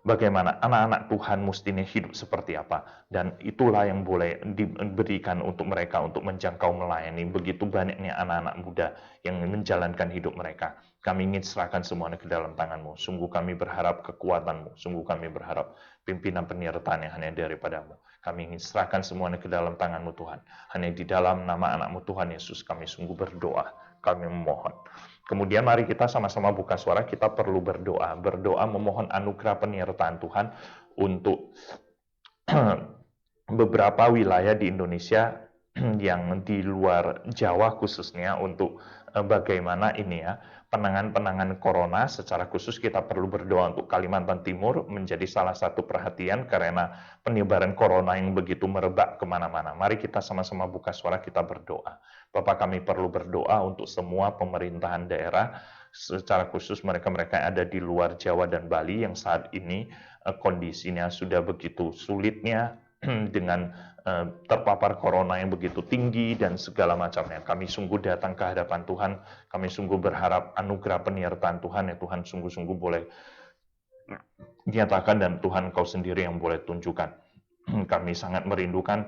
bagaimana anak-anak Tuhan mestinya hidup seperti apa. Dan itulah yang boleh diberikan untuk mereka untuk menjangkau, melayani begitu banyaknya anak-anak muda yang menjalankan hidup mereka. Kami ingin serahkan semuanya ke dalam tangan-Mu. Sungguh kami berharap kekuatan-Mu. Sungguh kami berharap pimpinan penyertaan yang hanya daripada-Mu. Kami ingin serahkan semuanya ke dalam tangan-Mu Tuhan. Hanya di dalam nama anak-Mu Tuhan Yesus kami sungguh berdoa. Kami memohon. Kemudian mari kita sama-sama buka suara, kita perlu berdoa. Berdoa memohon anugerah penyertaan Tuhan untuk beberapa wilayah di Indonesia yang di luar Jawa khususnya untuk bagaimana ini ya, penanganan corona secara khusus kita perlu berdoa untuk Kalimantan Timur menjadi salah satu perhatian karena penyebaran corona yang begitu merebak kemana-mana. Mari kita sama-sama buka suara, kita berdoa. Bapak, kami perlu berdoa untuk semua pemerintahan daerah, secara khusus mereka-mereka yang ada di luar Jawa dan Bali yang saat ini kondisinya sudah begitu sulitnya dengan terpapar corona yang begitu tinggi dan segala macamnya. Kami sungguh datang ke hadapan Tuhan, kami sungguh berharap anugerah penyertaan Tuhan, ya Tuhan sungguh-sungguh boleh nyatakan dan Tuhan Kau sendiri yang boleh tunjukkan. Kami sangat merindukan,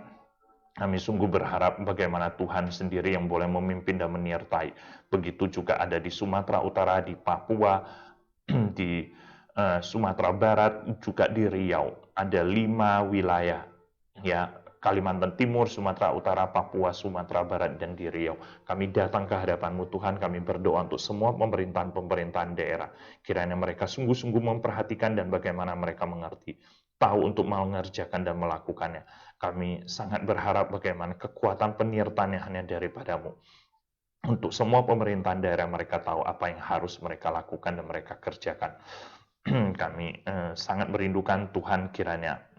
kami sungguh berharap bagaimana Tuhan sendiri yang boleh memimpin dan menyertai. Begitu juga ada di Sumatera Utara, di Papua, di Sumatera Barat, juga di Riau. Ada 5 wilayah, ya, Kalimantan Timur, Sumatera Utara, Papua, Sumatera Barat, dan di Riau. Kami datang ke hadapan-Mu Tuhan, kami berdoa untuk semua pemerintahan-pemerintahan daerah. Kiranya mereka sungguh-sungguh memperhatikan dan bagaimana mereka mengerti, tahu untuk mengerjakan dan melakukannya. Kami sangat berharap bagaimana kekuatan penyertaan yang hanya daripada-Mu. Untuk semua pemerintahan daerah, mereka tahu apa yang harus mereka lakukan dan mereka kerjakan. Kami sangat merindukan Tuhan, kiranya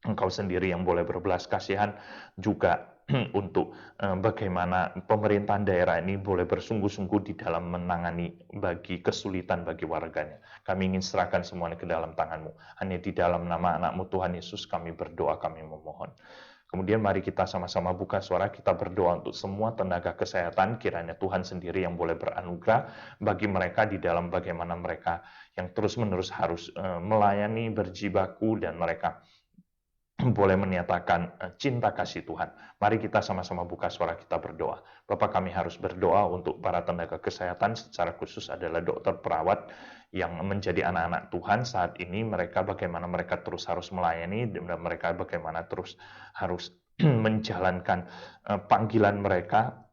Engkau sendiri yang boleh berbelas kasihan juga untuk bagaimana pemerintahan daerah ini boleh bersungguh-sungguh di dalam menangani bagi kesulitan bagi warganya. Kami ingin serahkan semuanya ke dalam tangan-Mu. Hanya di dalam nama anak-Mu Tuhan Yesus kami berdoa, kami memohon. Kemudian mari kita sama-sama buka suara, kita berdoa untuk semua tenaga kesehatan, kiranya Tuhan sendiri yang boleh beranugerah bagi mereka di dalam bagaimana mereka yang terus-menerus harus melayani, berjibaku, dan mereka boleh menyatakan cinta kasih Tuhan. Mari kita sama-sama buka suara, kita berdoa. Bapak, kami harus berdoa untuk para tenaga kesehatan, secara khusus adalah dokter perawat yang menjadi anak-anak Tuhan saat ini. Mereka bagaimana mereka terus harus melayani, dan mereka bagaimana terus harus menjalankan panggilan mereka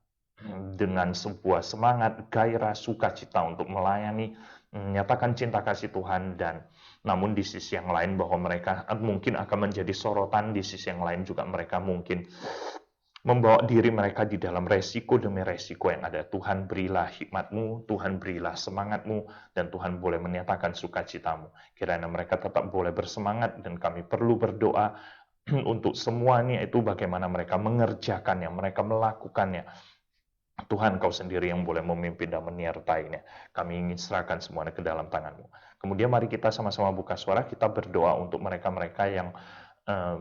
dengan sebuah semangat, gairah, sukacita untuk melayani, menyatakan cinta kasih Tuhan, dan namun di sisi yang lain bahwa mereka mungkin akan menjadi sorotan, di sisi yang lain juga mereka mungkin membawa diri mereka di dalam resiko demi resiko yang ada. Tuhan berilah hikmat-Mu, Tuhan berilah semangat-Mu, dan Tuhan boleh menyatakan sukacita-Mu. Kiranya mereka tetap boleh bersemangat, dan kami perlu berdoa untuk semuanya itu bagaimana mereka mengerjakannya, mereka melakukannya. Tuhan, Kau sendiri yang boleh memimpin dan menyertainya. Kami ingin serahkan semuanya ke dalam tangan-Mu. Kemudian mari kita sama-sama buka suara, kita berdoa untuk mereka-mereka yang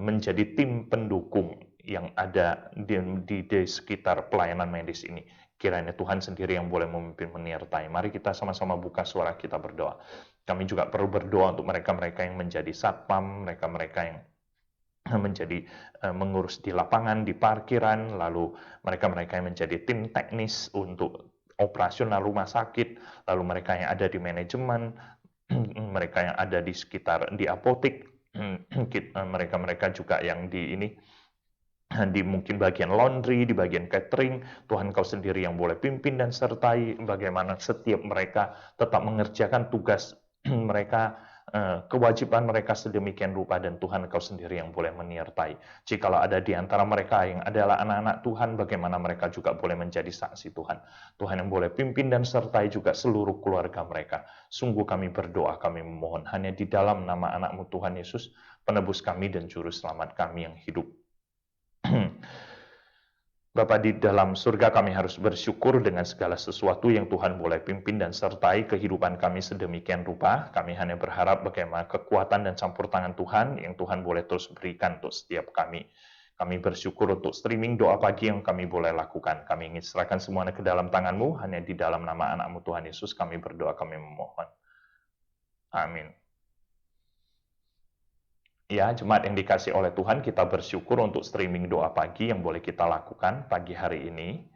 menjadi tim pendukung yang ada di sekitar pelayanan medis ini. Kiranya Tuhan sendiri yang boleh memimpin menyertai. Mari kita sama-sama buka suara, kita berdoa. Kami juga perlu berdoa untuk mereka-mereka yang menjadi satpam, mereka-mereka yang menjadi mengurus di lapangan, di parkiran, lalu mereka-mereka yang menjadi tim teknis untuk operasional rumah sakit, lalu mereka yang ada di manajemen, mereka yang ada di sekitar di apotek, mereka-mereka juga yang di mungkin bagian laundry, di bagian catering. Tuhan, Kau sendiri yang boleh pimpin dan sertai bagaimana setiap mereka tetap mengerjakan tugas mereka, kewajiban mereka sedemikian rupa, dan Tuhan, Kau sendiri yang boleh menyertai. Jikalau ada di antara mereka yang adalah anak-anak Tuhan, bagaimana mereka juga boleh menjadi saksi Tuhan. Tuhan yang boleh pimpin dan sertai juga seluruh keluarga mereka. Sungguh kami berdoa, kami memohon hanya di dalam nama anak-Mu Tuhan Yesus, penebus kami dan juru selamat kami yang hidup. Bapa di dalam surga, kami harus bersyukur dengan segala sesuatu yang Tuhan boleh pimpin dan sertai kehidupan kami sedemikian rupa. Kami hanya berharap bagaimana kekuatan dan campur tangan Tuhan yang Tuhan boleh terus berikan untuk setiap kami. Kami bersyukur untuk streaming doa pagi yang kami boleh lakukan. Kami ingin serahkan semuanya ke dalam tangan-Mu, hanya di dalam nama anak-Mu Tuhan Yesus kami berdoa, kami memohon. Amin. Ya, jemaat yang dikasih oleh Tuhan, kita bersyukur untuk streaming doa pagi yang boleh kita lakukan pagi hari ini.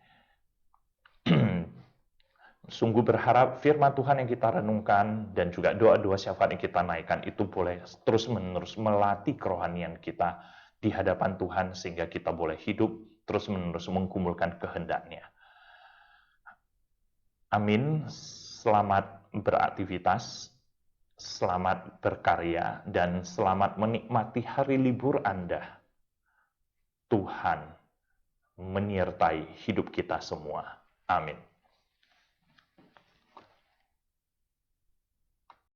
Sungguh berharap firman Tuhan yang kita renungkan dan juga doa-doa syafaat yang kita naikkan itu boleh terus-menerus melatih kerohanian kita di hadapan Tuhan sehingga kita boleh hidup terus-menerus menggumulkan kehendak-Nya. Amin. Selamat beraktivitas, selamat berkarya, dan selamat menikmati hari libur Anda. Tuhan menyertai hidup kita semua. Amin.